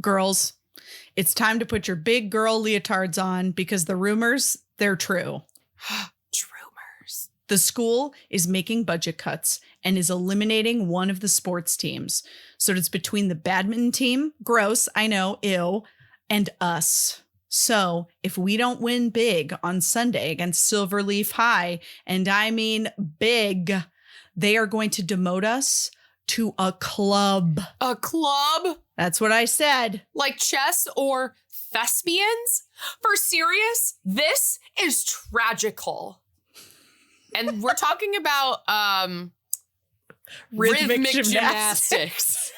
Girls, it's time to put your big girl leotards on because the rumors, they're true. Rumors. The school is making budget cuts and is eliminating one of the sports teams. So it's between the badminton team, gross, I know, ew, and us. So if we don't win big on Sunday against Silverleaf High, and I mean big, they are going to demote us to a club. A club? That's what I said. Like chess or thespians? For serious? This is tragical. And we're talking about rhythmic gymnastics.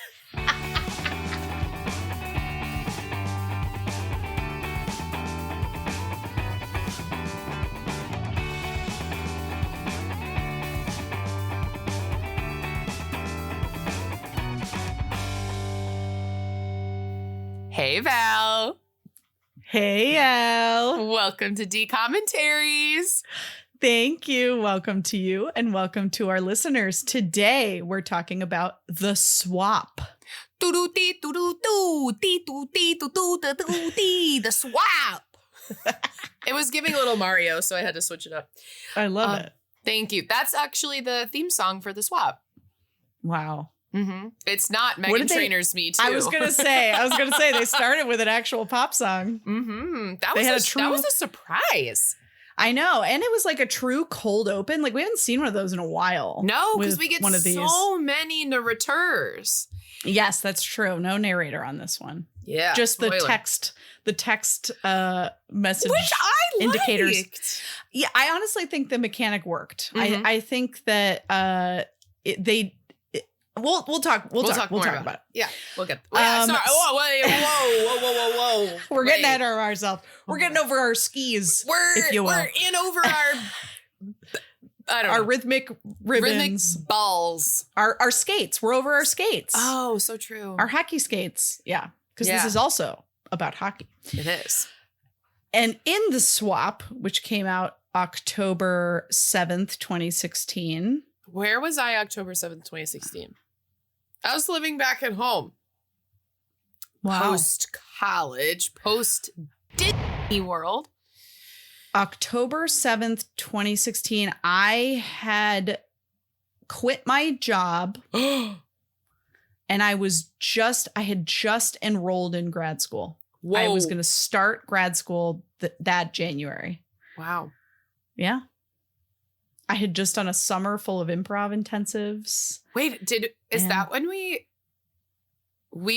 Hey, Val. Hey, Al. Welcome to D-Commentaries. Thank you. Welcome to you and welcome to our listeners. Today, we're talking about the swap. The swap. It was giving a little Mario, so I had to switch it up. I love it. Thank you. That's actually the theme song for the swap. Wow. Mm-hmm. It's not Meghan Trainor's Me Too. I was gonna say they started with an actual pop song. Mm-hmm. That was a surprise. I know, and it was like a true cold open. Like we haven't seen one of those in a while. No, because we get one of these. So many narrators. Yes, that's true. No narrator on this one. Yeah, just spoiler. the text message, which I indicators. Liked. Yeah, I honestly think the mechanic worked. Mm-hmm. I think that We'll talk about it. Yeah, we'll get. Sorry. Whoa! We're getting ahead of ourselves. We're getting over our skis. If you will. We're in over our rhythmic ribbons, balls, our skates. We're over our skates. Oh, so true. Our hockey skates. Yeah, because this is also about hockey. It is. And in the swap, which came out October 7th, 2016. Where was I October 7th, 2016? I was living back at home. Wow. Post-college, post-Disney World. October 7th, 2016, I had quit my job and I had just enrolled in grad school. Whoa. I was going to start grad school that January. Wow. Yeah. I had just done a summer full of improv intensives. Wait, is that when we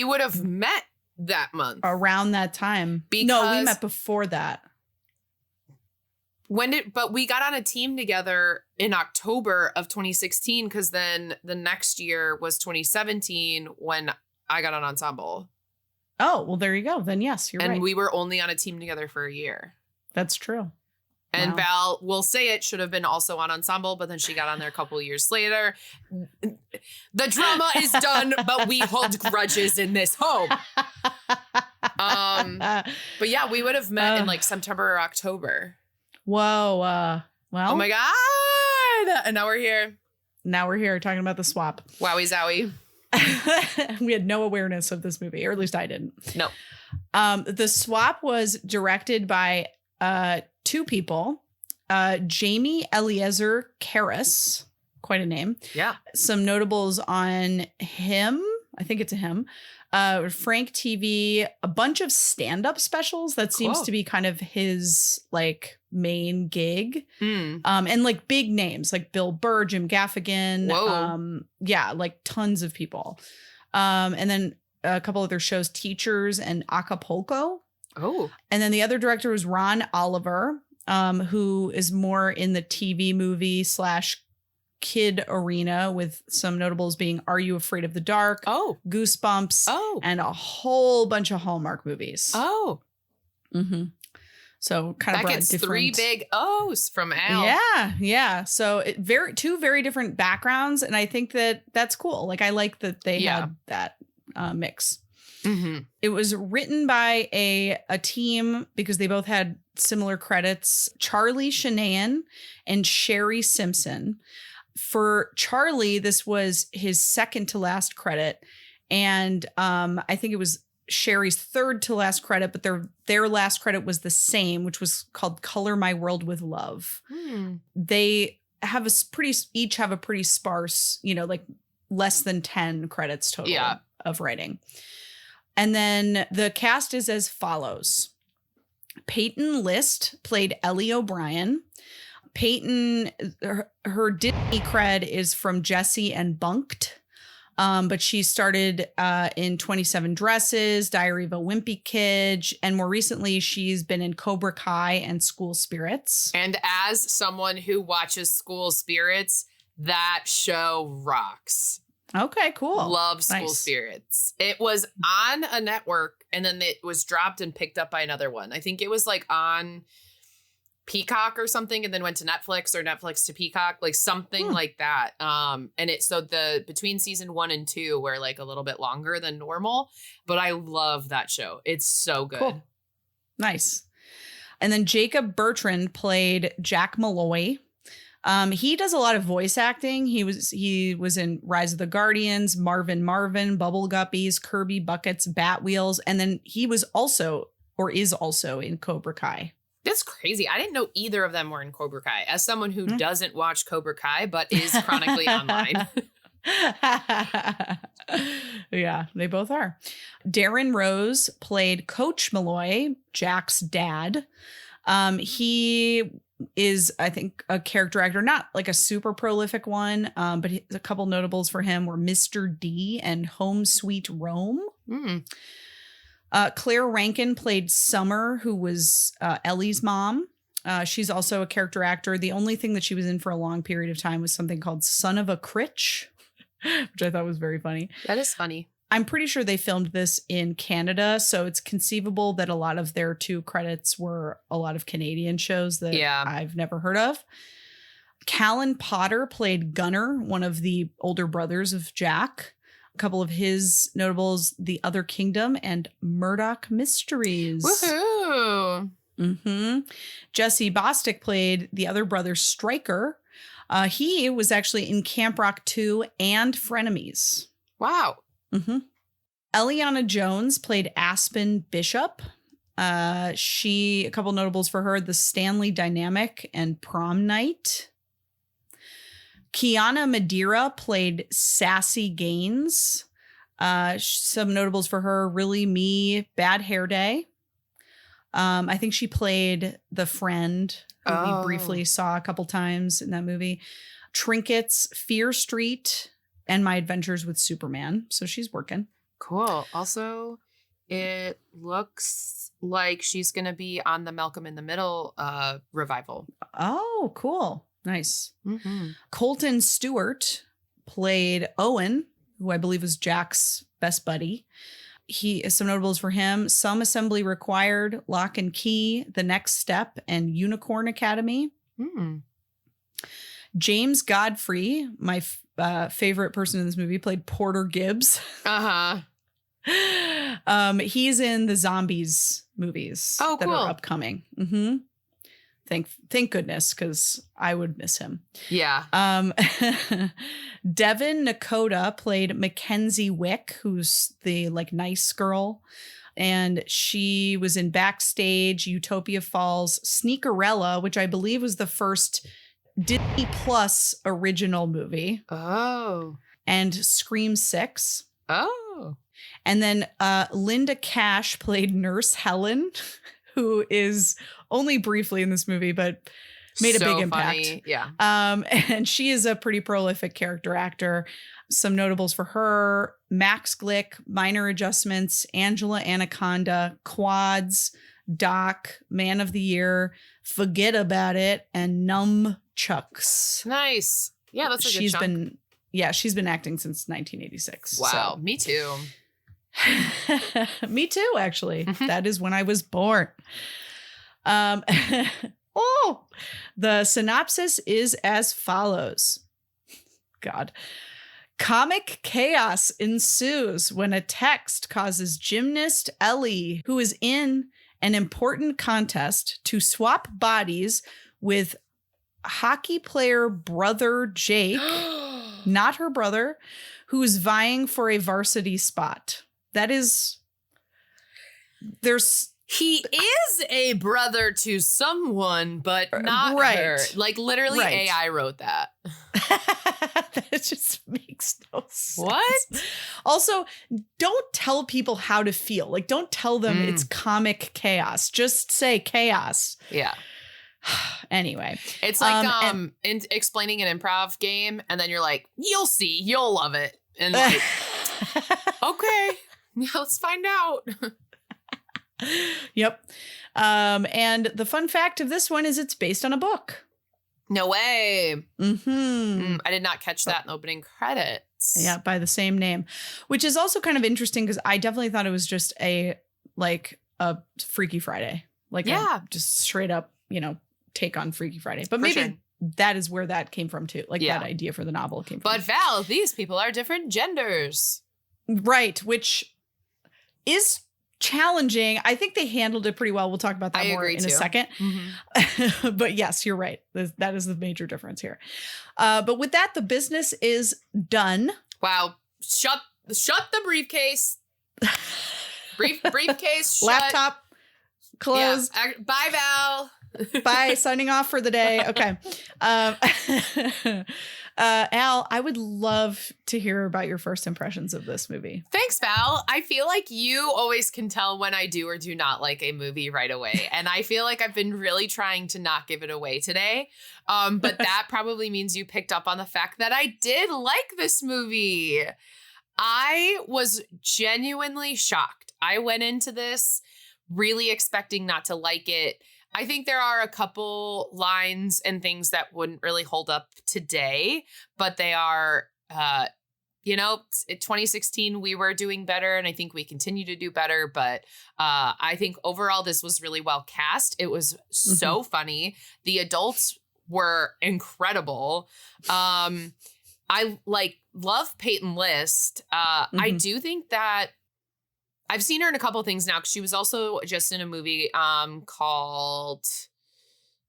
would have met that month? Around that time. No, we met before that. But we got on a team together in October of 2016 because then the next year was 2017 when I got on ensemble. Oh, well, there you go. Then yes, you're right. And we were only on a team together for a year. That's true. And wow. Val will say it should have been also on ensemble, but then she got on there a couple of years later. The drama is done, but we hold grudges in this home. But yeah, we would have met in like September or October. Whoa. Well. Oh my God. And now we're here. Now we're here talking about the swap. Wowie zowie. We had no awareness of this movie, or at least I didn't. No. The swap was directed by two people, Jamie Eliezer Karras, quite a name. Yeah. Some notables on him. I think it's a him. Frank TV, a bunch of stand-up specials. That seems to be kind of his like main gig. And like big names like Bill Burr, Jim Gaffigan. Whoa. Yeah, like tons of people. And then a couple other shows, Teachers and Acapulco. Oh. And then the other director was Ron Oliver, who is more in the TV movie / kid arena, with some notables being Are You Afraid of the Dark? Oh. Goosebumps. Oh. And a whole bunch of Hallmark movies. Oh. Mm-hmm. So kind of that gets different. 3 big O's from Al. Yeah. Yeah. So two very different backgrounds. And I think that's cool. Like I like that they had that mix. Mm-hmm. It was written by a team because they both had similar credits, Charlie Shanahan and Sherry Simpson. For Charlie, this was his second to last credit. And I think it was Sherry's third to last credit, but their last credit was the same, which was called Color My World with Love. They have each have a pretty sparse, like less than 10 credits total of writing. And then the cast is as follows. Peyton List played Ellie O'Brien. Peyton, her Disney cred is from Jessie and Bunked. But she started in 27 Dresses, Diary of a Wimpy Kid, and more recently she's been in Cobra Kai and School Spirits. And as someone who watches School Spirits, that show rocks. Okay, cool. Love School Spirits. It was on a network and then it was dropped and picked up by another one. I think it was like on Peacock or something and then went to Netflix or Netflix to Peacock, like something like that. And between season 1 and 2 were like a little bit longer than normal, but I love that show. It's so good. Cool. Nice. And then Jacob Bertrand played Jack Malloy. He does a lot of voice acting. He was in Rise of the Guardians, Marvin, Bubble Guppies, Kirby Buckets, Bat Wheels, and then he was also in Cobra Kai. That's crazy. I didn't know either of them were in Cobra Kai. As someone who doesn't watch Cobra Kai but is chronically online. Yeah, they both are. Darren Rose played Coach Malloy, Jack's dad. He is, I think, a character actor, not like a super prolific one, but a couple notables for him were Mr. D and Home Sweet Rome. Claire Rankin played Summer, who was Ellie's mom. She's also a character actor. The only thing that she was in for a long period of time was something called Son of a Critch, which I thought was very funny. That is funny. I'm pretty sure they filmed this in Canada, so it's conceivable that a lot of their 2 credits were a lot of Canadian shows that I've never heard of. Callan Potter played Gunner, one of the older brothers of Jack. A couple of his notables, The Other Kingdom and Murdoch Mysteries. Woohoo! Jesse Bostic played the other brother, Stryker. He was actually in Camp Rock 2 and Frenemies. Wow. Eliana Jones played Aspen Bishop. A couple notables for her, The Stanley Dynamic and Prom Night. Kiana Madeira played Sassy Gaines. Some notables for her, Really Me, Bad Hair Day. I think she played the friend who we briefly saw a couple times in that movie. Trinkets, Fear Street, and My Adventures with Superman. So she's working. Cool. Also, it looks like she's going to be on the Malcolm in the Middle revival. Oh, cool. Nice. Colton Stewart played Owen, who I believe was Jack's best buddy. Some notables for him: Some Assembly Required, Lock and Key, The Next Step, and Unicorn Academy. James Godfrey, my favorite person in this movie, played Porter Gibbs. He's in the Zombies movies that are upcoming. Thank goodness, because I would miss him. Yeah. Devin Nakota played Mackenzie Wick, who's the nice girl. And she was in Backstage, Utopia Falls, Sneakerella, which I believe was the first Disney Plus original movie. And Scream 6. And then Linda Cash played Nurse Helen, who is only briefly in this movie, but made a big impact. Funny. Yeah. And she is a pretty prolific character actor. Some notables for her: Max Glick, Minor Adjustments, Angela Anaconda, Quads, Doc, Man of the Year, Forget About It, and Numb Chucks. Nice. Yeah, that's a good chunk. She's been acting since 1986. Wow, so. Me too. Me too, actually. That is when I was born. The synopsis is as follows. God. Comic chaos ensues when a text causes gymnast Ellie, who is in an important contest, to swap bodies with hockey player brother Jake, not her brother, who is vying for a varsity spot. That is He is a brother to someone, but not her. Like literally AI wrote that. That just makes no sense. What? Also, don't tell people how to feel. Like, don't tell them it's comic chaos. Just say chaos. Yeah. Anyway. It's like explaining an improv game, and then you're like, you'll see, you'll love it. And like, okay, let's find out. Yep. And the fun fact of this one is it's based on a book. No way. Mm-hmm. I did not catch that in the opening credits. Yeah, by the same name, which is also kind of interesting because I definitely thought it was just a Freaky Friday. Like, just straight up, take on Freaky Friday. But maybe that is where that came from too. Like that idea for the novel came from. But Val, these people are different genders. Right, which is challenging. I think they handled it pretty well. We'll talk about that more in a second. Mm-hmm. But yes, you're right. That is the major difference here. But with that, the business is done. Wow. Shut the briefcase. Briefcase shut. Laptop closed. Yeah. Bye, Val. Bye. Signing off for the day. Okay. Al, I would love to hear about your first impressions of this movie. Thanks, Val. I feel like you always can tell when I do or do not like a movie right away. And I feel like I've been really trying to not give it away today. But that probably means you picked up on the fact that I did like this movie. I was genuinely shocked. I went into this really expecting not to like it. I think there are a couple lines and things that wouldn't really hold up today, but they are, 2016, we were doing better, and I think we continue to do better. But I think overall, this was really well cast. It was so funny. The adults were incredible. I love Peyton List. I do think that I've seen her in a couple of things now, because she was also just in a movie called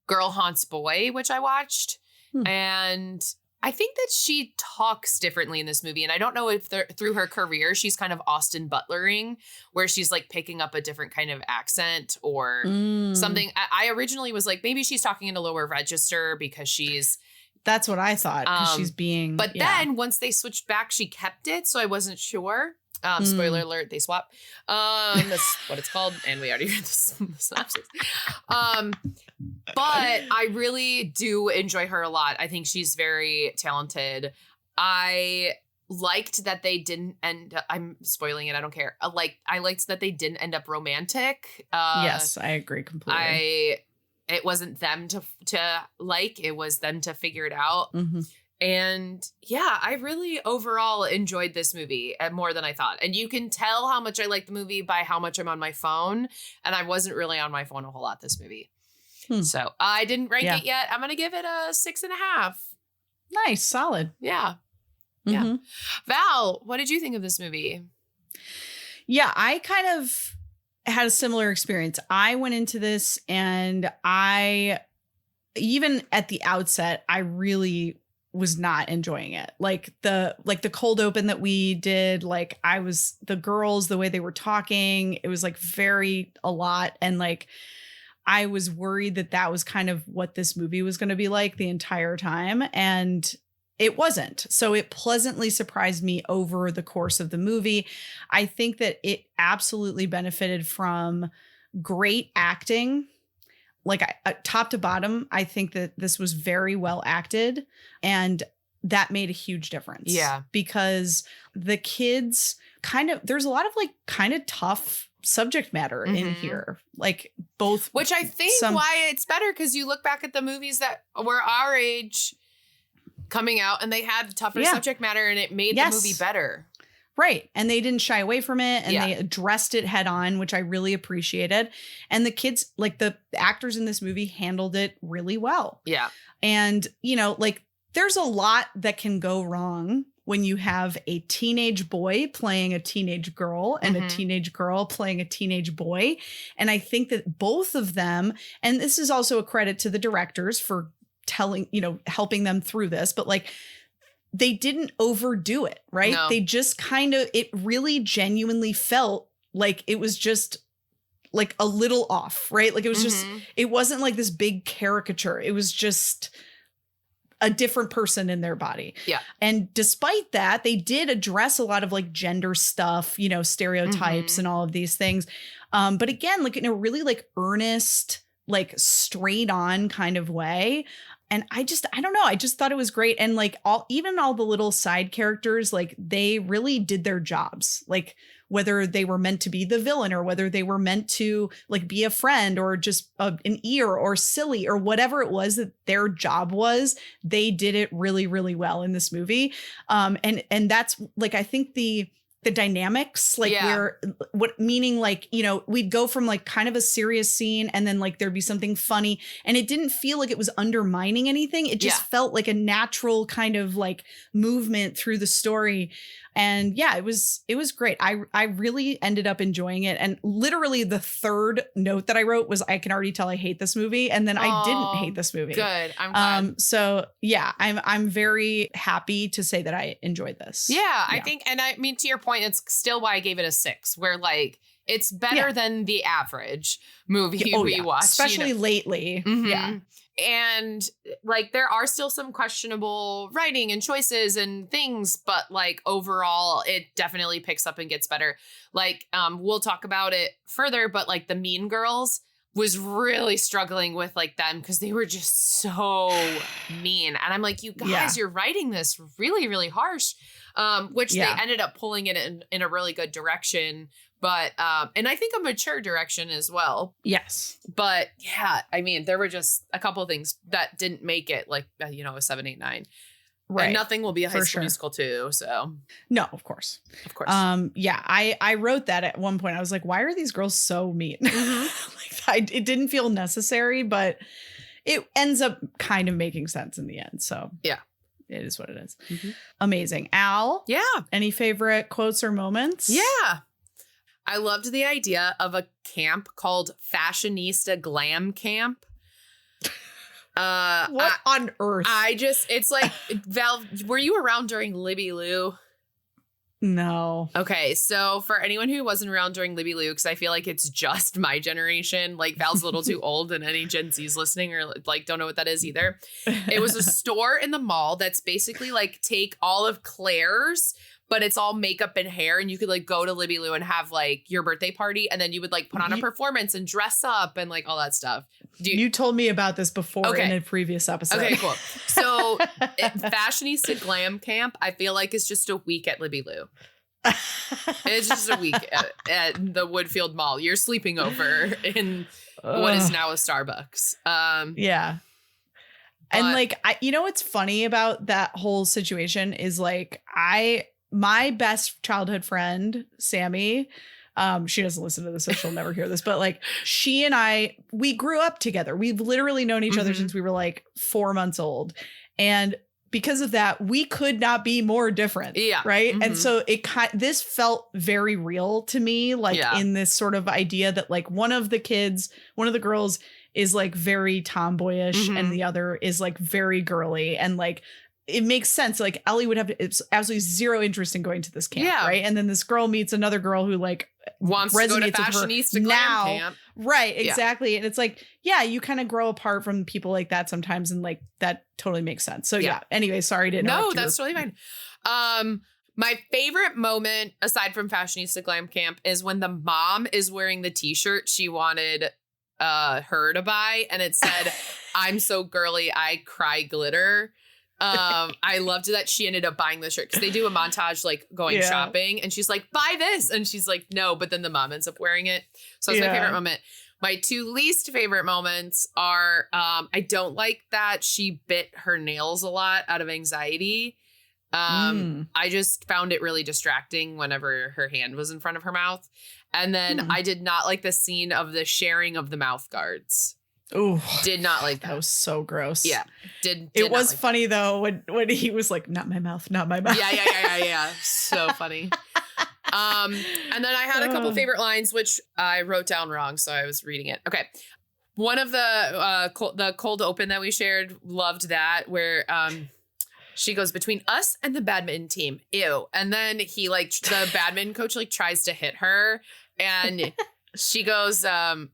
Girl Haunts Boy, which I watched. And I think that she talks differently in this movie. And I don't know if through her career, she's kind of Austin Butlering, where she's like picking up a different kind of accent or something. I originally was like, maybe she's talking in a lower register because she's... That's what I thought, because she's being... But then once they switched back, she kept it. So I wasn't sure. Spoiler alert, they swap. That's what it's called. And we already read the synopsis. But I really do enjoy her a lot. I think she's very talented. I liked that they didn't I'm spoiling it, I don't care. I liked that they didn't end up romantic. Yes, I agree completely. It wasn't them to like, it was them to figure it out. And yeah, I really overall enjoyed this movie more than I thought. And you can tell how much I like the movie by how much I'm on my phone. And I wasn't really on my phone a whole lot this movie. So I didn't rank it yet. I'm going to give it a 6.5. Nice. Solid. Yeah. Yeah. Val, what did you think of this movie? Yeah, I kind of had a similar experience. I went into this and even at the outset, I really was not enjoying it. Like the cold open that we did, the girls, the way they were talking, it was like a lot. And like, I was worried that was kind of what this movie was going to be like the entire time. And it wasn't. So it pleasantly surprised me over the course of the movie. I think that it absolutely benefited from great acting. Like top to bottom, I think that this was very well acted, and that made a huge difference. Yeah. Because the kids there's a lot of kind of tough subject matter in here. Like both. Which I think why it's better, because you look back at the movies that were our age coming out and they had tougher subject matter, and it made the movie better. Right. And they didn't shy away from it, and they addressed it head on, which I really appreciated. And the kids, the actors in this movie handled it really well. Yeah. And, there's a lot that can go wrong when you have a teenage boy playing a teenage girl and a teenage girl playing a teenage boy. And I think that both of them, and this is also a credit to the directors for helping them through this, but they didn't overdo it, right? No. They just it really genuinely felt like it was just like a little off, right? Like it was just, Mm-hmm. it wasn't like this big caricature. It was just a different person in their body. Yeah. And despite that, they did address a lot of like gender stuff, you know, stereotypes and all of these things. But again, like in a really like earnest, like straight on kind of way. And I don't know. I just thought it was great. And like even all the little side characters, like they really did their jobs. Like whether they were meant to be the villain or whether they were meant to like be a friend or just an ear or silly or whatever it was that their job was, they did it really, really well in this movie. And that's like, I think the dynamics, like meaning like, you know, we'd go from like kind of a serious scene and then like there'd be something funny and it didn't feel like it was undermining anything. It just felt like a natural kind of like movement through the story. And yeah, it was great. I really ended up enjoying it. And literally the third note that I wrote was, I can already tell I hate this movie. And then I didn't hate this movie. Good. I'm glad. So yeah, I'm very happy to say that I enjoyed this. Yeah, I think, and I mean, to your point, it's still why I gave it a 6, where like, it's better than the average movie we watch. Especially lately. Mm-hmm. Yeah. And like, there are still some questionable writing and choices and things, but like overall, it definitely picks up and gets better. Like, we'll talk about it further, but like the Mean Girls was really struggling with like them because they were just so mean. And I'm like, you guys, you're writing this really, really harsh, which they ended up pulling it in a really good direction. But, and I think a mature direction as well. Yes. But yeah, I mean, there were just a couple of things that didn't make it like, you know, a 7, 8, 9. Right. And nothing will be a High School Musical 2. So no, of course. Of course. Yeah, I wrote that at one point. I was like, why are these girls so mean? It didn't feel necessary, but it ends up kind of making sense in the end. So yeah, it is what it is. Mm-hmm. Amazing. Al? Yeah. Any favorite quotes or moments? Yeah. I loved the idea of a camp called Fashionista Glam Camp. What on earth? It's like, Val, were you around during Libby Lou? No. Okay, so for anyone who wasn't around during Libby Lou, because I feel like it's just my generation, like Val's a little too old and any Gen Z's listening or like don't know what that is either. It was a store in the mall that's basically like take all of Claire's, but it's all makeup and hair, and you could like go to Libby Lou and have like your birthday party, and then you would like put on a performance and dress up and like all that stuff. You told me about this before in a previous episode. Okay, cool. So Fashionista Glam Camp, I feel like is just a week at Libby Lou. It's just a week at the Woodfield Mall. You're sleeping over in what is now a Starbucks. Yeah. And like, you know, what's funny about that whole situation is like, my best childhood friend, Sammy, she doesn't listen to this, so she'll never hear this, but like she and we grew up together. We've literally known each other since we were like 4 months old. And because of that, we could not be more different. Yeah. Right. And so this felt very real to me, like in this sort of idea that like one of the girls is like very tomboyish and the other is like very girly, and like it makes sense. Like Ellie would have absolutely zero interest in going to this camp, right? And then this girl meets another girl who like wants to go to Fashionista Glam Camp. Right, exactly. And it's like, yeah, you kind of grow apart from people like that sometimes, and like that totally makes sense. So yeah. Anyway, sorry to interrupt. No, that's totally fine. My favorite moment aside from Fashionista Glam Camp is when the mom is wearing the t-shirt she wanted her to buy, and it said, "I'm so girly, I cry glitter." I loved that she ended up buying the shirt because they do a montage like going shopping, and she's like, "Buy this," and she's like, "No," but then the mom ends up wearing it. So that's my favorite moment. My 2 least favorite moments are I don't like that she bit her nails a lot out of anxiety. I just found it really distracting whenever her hand was in front of her mouth. And then I did not like the scene of the sharing of the mouth guards. Oh, did not like that. That was so gross. Yeah. It was like funny that. Though when he was like, not my mouth, not my mouth. Yeah. So funny. And then I had a couple favorite lines, which I wrote down wrong. So I was reading it. Okay. One of the cold open that we shared, loved that, where she goes, "Between us and the badminton team, ew." And then he like the badminton coach like tries to hit her, and she goes, aim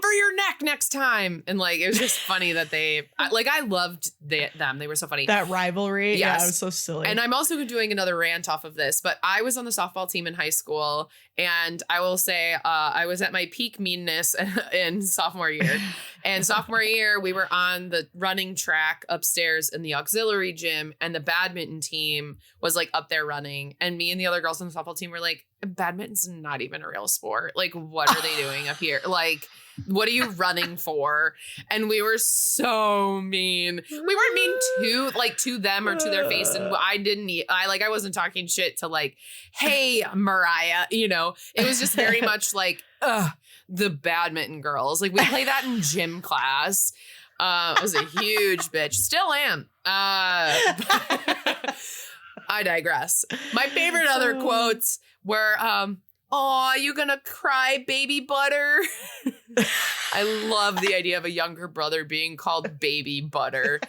for your neck next time. And like, it was just funny that I loved them. They were so funny. That rivalry. Yes. Yeah, it was so silly. And I'm also doing another rant off of this, but I was on the softball team in high school. And I will say I was at my peak meanness in sophomore year. And sophomore year, we were on the running track upstairs in the auxiliary gym. And the badminton team was like up there running. And me and the other girls on the softball team were like, badminton's not even a real sport. Like, what are they doing up here? Like, what are you running for? And we were so mean. We weren't mean to them or to their face. And I wasn't talking shit to like, hey, Mariah, it was just very much like, the badminton girls. Like we play that in gym class. I was a huge bitch. Still am. I digress. My favorite other quotes were, "Aw, you gonna cry, baby butter?" I love the idea of a younger brother being called Baby Butter.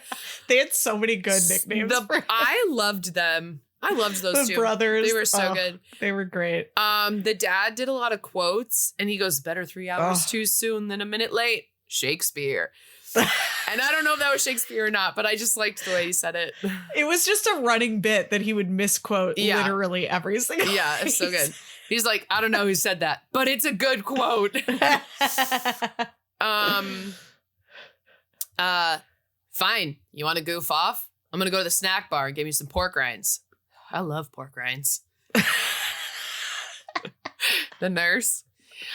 They had so many good nicknames. I loved them. I loved those two brothers. They were so good. They were great. The dad did a lot of quotes, and he goes, "Better 3 hours too soon than a minute late." Shakespeare. And I don't know if that was Shakespeare or not, but I just liked the way he said it. It was just a running bit that he would misquote literally every single Yeah, it's so good. He's like, I don't know who said that, but it's a good quote. Fine. You want to goof off? I'm going to go to the snack bar and give you some pork rinds. I love pork rinds. The nurse.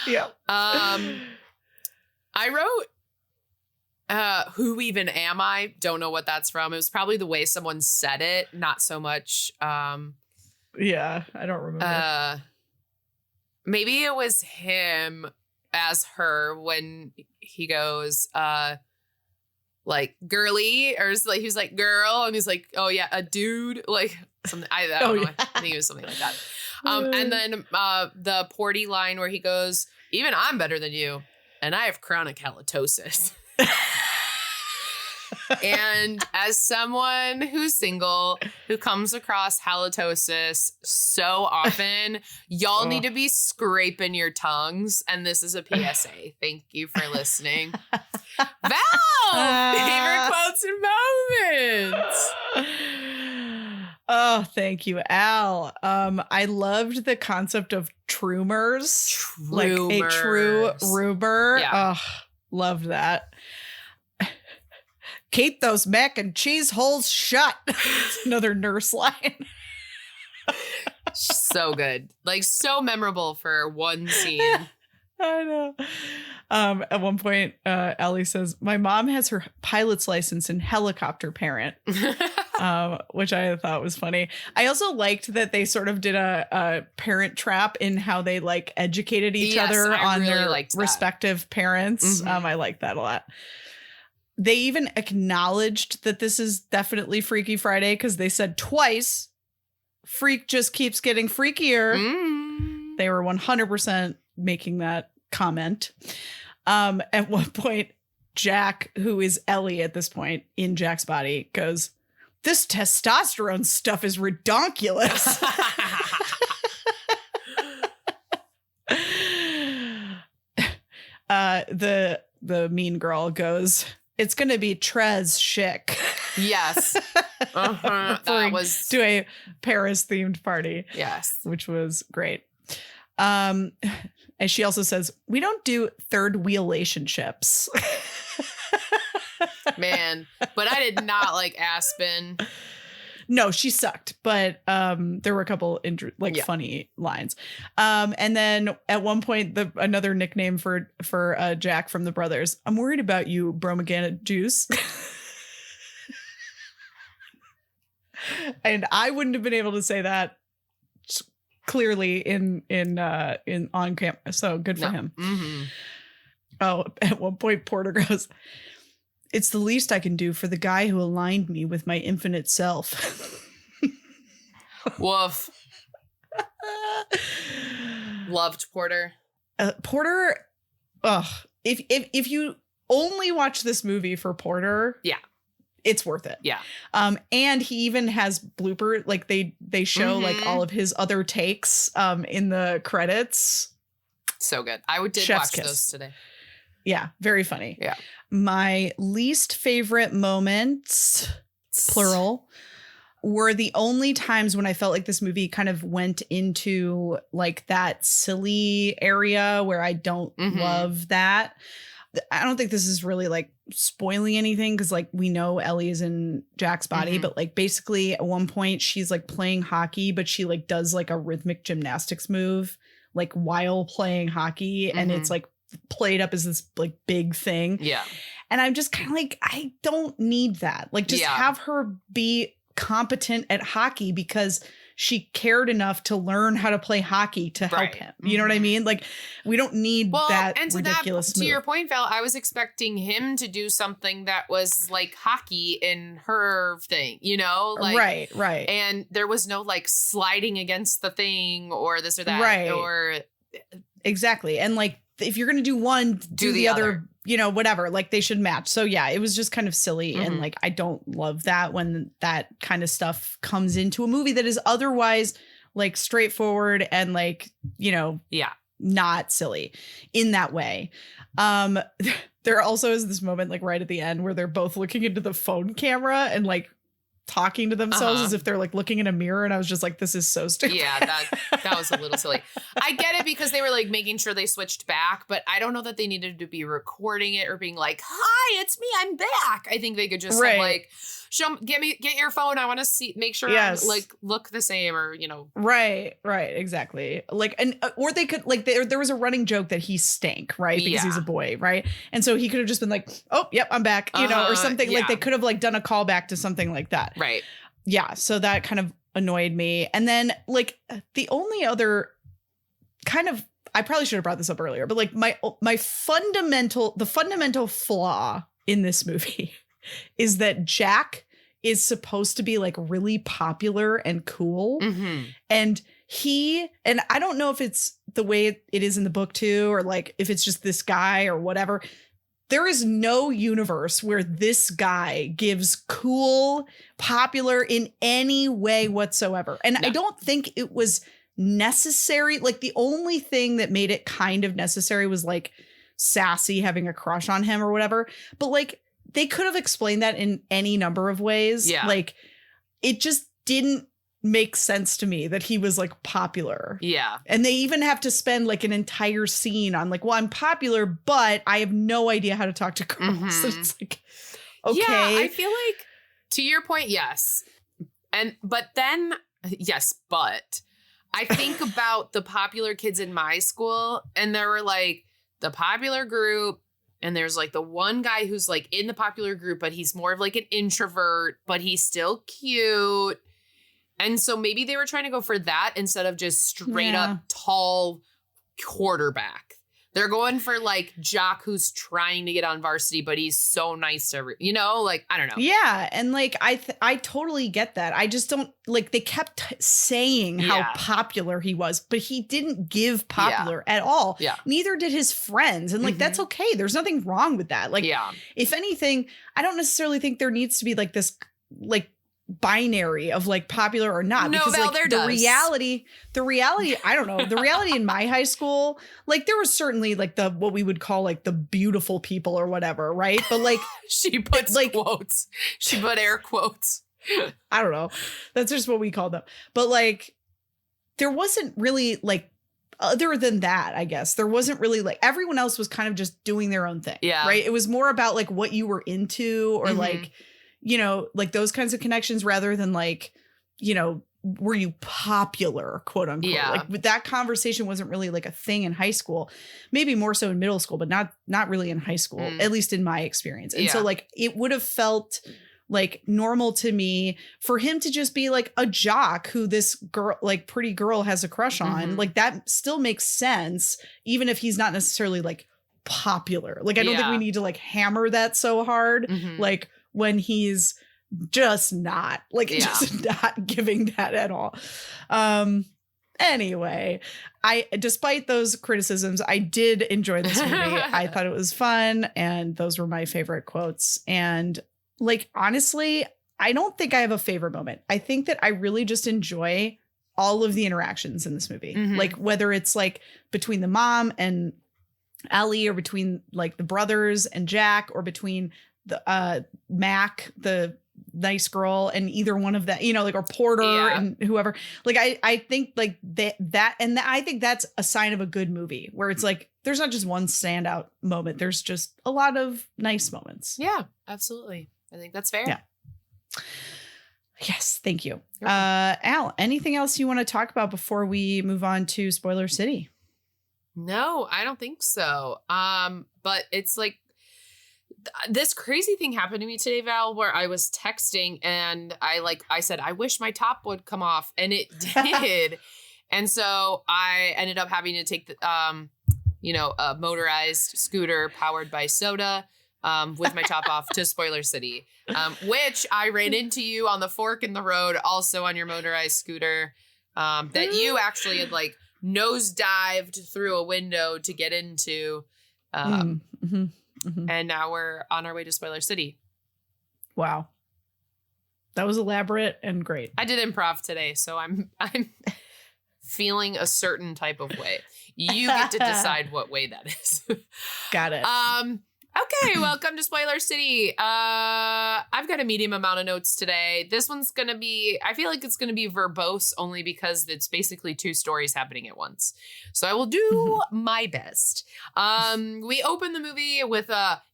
Yeah. I wrote, who even am I? Don't know what that's from. It was probably the way someone said it. Not so much. Yeah, I don't remember. Maybe it was him as her when he goes, like girly, or like he's like girl, and he's like, oh yeah, a dude, like something. I don't know. Yeah. I think it was something like that. And then the Porty line where he goes, even I'm better than you, and I have chronic halitosis. And as someone who's single, who comes across halitosis so often, y'all need to be scraping your tongues. And this is a PSA. Thank you for listening. Val! Favorite quotes and moments. Oh, thank you, Al. I loved the concept of troomers. Like a true rumor. Yeah. Oh, loved that. Keep those mac and cheese holes shut. Another nurse line. So good. Like so memorable for one scene. Yeah, I know. At one point, Ellie says, "My mom has her pilot's license in helicopter parent," which I thought was funny. I also liked that they sort of did a parent trap in how they like educated each other on really their respective parents. Mm-hmm. I like that a lot. They even acknowledged that this is definitely Freaky Friday because they said twice, freak just keeps getting freakier. Mm. They were 100% making that comment. At one point, Jack, who is Ellie at this point in Jack's body, goes, "This testosterone stuff is redonkulous." The mean girl goes, "It's going to be Trez chic." Yes. That was to a Paris themed party. Yes. Which was great. And she also says, "We don't do third wheel relationships." Man, but I did not like Aspen. No, she sucked, but there were a couple funny lines. And then at one point, another nickname for Jack from the brothers, "I'm worried about you, bromogenic juice." And I wouldn't have been able to say that clearly in on camera. So good for him. Mm-hmm. Oh, at one point, Porter goes, "It's the least I can do for the guy who aligned me with my infinite self." Woof. Loved Porter. Porter. If you only watch this movie for Porter, yeah, it's worth it. Yeah. And he even has blooper, like they show like all of his other takes in the credits. So good. I did Chef's watch kiss. those today. Yeah, very funny. Yeah. My least favorite moments, plural, were the only times when I felt like this movie kind of went into like that silly area where I don't love that. I don't think this is really like spoiling anything because like we know Ellie is in Jack's body, but like basically at one point she's like playing hockey, but she like does like a rhythmic gymnastics move like while playing hockey, and it's like played up as this like big thing. Yeah. And I'm just kind of like, I don't need that. Like just have her be competent at hockey because she cared enough to learn how to play hockey to help him. You know what I mean? Like we don't need that and to ridiculous that, move. To your point, Val, I was expecting him to do something that was like hockey in her thing, you know? Like, right. And there was no like sliding against the thing or this or that. Right. Or exactly. And like, if you're going to do one, do the other, you know, whatever, like they should match. So yeah, it was just kind of silly. And like, I don't love that when that kind of stuff comes into a movie that is otherwise like straightforward and like, you know, not silly in that way. There also is this moment like right at the end where they're both looking into the phone camera and like talking to themselves as if they're like looking in a mirror, and I was just like, this is so stupid. Yeah, that was a little silly. I get it because they were like making sure they switched back, but I don't know that they needed to be recording it or being like, hi, it's me, I'm back. I think they could just have like get your phone, I want to make sure I, like look the same, or you know. Right, exactly. Like, and or they could like there was a running joke that he stank, right? Because he's a boy, right? And so he could have just been like, oh yep, I'm back, you know, or something. Like they could have like done a callback to something like that. Right. Yeah. So that kind of annoyed me. And then like the only other kind of, I probably should have brought this up earlier, but like the fundamental flaw in this movie is that Jack is supposed to be like really popular and cool. And I don't know if it's the way it is in the book too, or like if it's just this guy or whatever. There is no universe where this guy gives cool, popular in any way whatsoever. And I don't think it was necessary. Like the only thing that made it kind of necessary was like Sassy having a crush on him or whatever. But like they could have explained that in any number of ways. Yeah. Like it just didn't make sense to me that he was like popular. Yeah. And they even have to spend like an entire scene on like, well, I'm popular, but I have no idea how to talk to girls. And it's like, okay. Yeah, I feel like to your point, yes. But I think about the popular kids in my school, and there were like the popular group, and there's like the one guy who's like in the popular group, but he's more of like an introvert, but he's still cute. And so maybe they were trying to go for that instead of just straight up tall quarterback. They're going for like jock who's trying to get on varsity, but he's so nice to you know, like, I don't know. Yeah. And like, I totally get that. I just don't like, they kept saying how popular he was, but he didn't give popular at all. Yeah. Neither did his friends. And like, that's okay. There's nothing wrong with that. Like, if anything, I don't necessarily think there needs to be like this, like, binary of like popular or not, no, because Val, like the reality I don't know, the reality in my high school, like there was certainly like the what we would call like the beautiful people or whatever, right? But like she put like quotes, she put air quotes. I don't know, that's just what we called them. But like there wasn't really like, other than that, I guess there wasn't really like, everyone else was kind of just doing their own thing, right? It was more about like what you were into or like, you know, like those kinds of connections rather than like, you know, were you popular, quote unquote. Like that conversation wasn't really like a thing in high school, maybe more so in middle school, but not really in high school, at least in my experience. And so like, it would have felt like normal to me for him to just be like a jock who this girl, like pretty girl has a crush on. Like that still makes sense, even if he's not necessarily like popular. Like, I don't think we need to like hammer that so hard. Like, when he's just not like just not giving that at all. Anyway, despite those criticisms, I did enjoy this movie. I thought it was fun, and those were my favorite quotes. And like, honestly, I don't think I have a favorite moment. I think that I really just enjoy all of the interactions in this movie. Mhm. Like whether it's like between the mom and Allie, or between like the brothers and Jack, or between the Mac, the nice girl, and either one of that, you know, like, or Porter and whoever. Like I think like I think that's a sign of a good movie, where it's like there's not just one standout moment, there's just a lot of nice moments. Yeah, absolutely. I think that's fair. Yeah. Yes, thank you. Al, anything else you want to talk about before we move on to Spoiler City? No, I don't think so. But it's like this crazy thing happened to me today, Val, where I was texting and I said, I wish my top would come off, and it did. And so I ended up having to take the, a motorized scooter powered by soda, with my top off to Spoiler City, which I ran into you on the fork in the road, also on your motorized scooter, that you actually had like nosedived through a window to get into. And now we're on our way to Spoiler City. Wow. That was elaborate and great. I did improv today, so I'm feeling a certain type of way. You get to decide what way that is. Got it. Okay, welcome to Spoiler City. I've got a medium amount of notes today. This one's going to be, I feel like it's going to be verbose only because it's basically two stories happening at once. So I will do my best. We open the movie with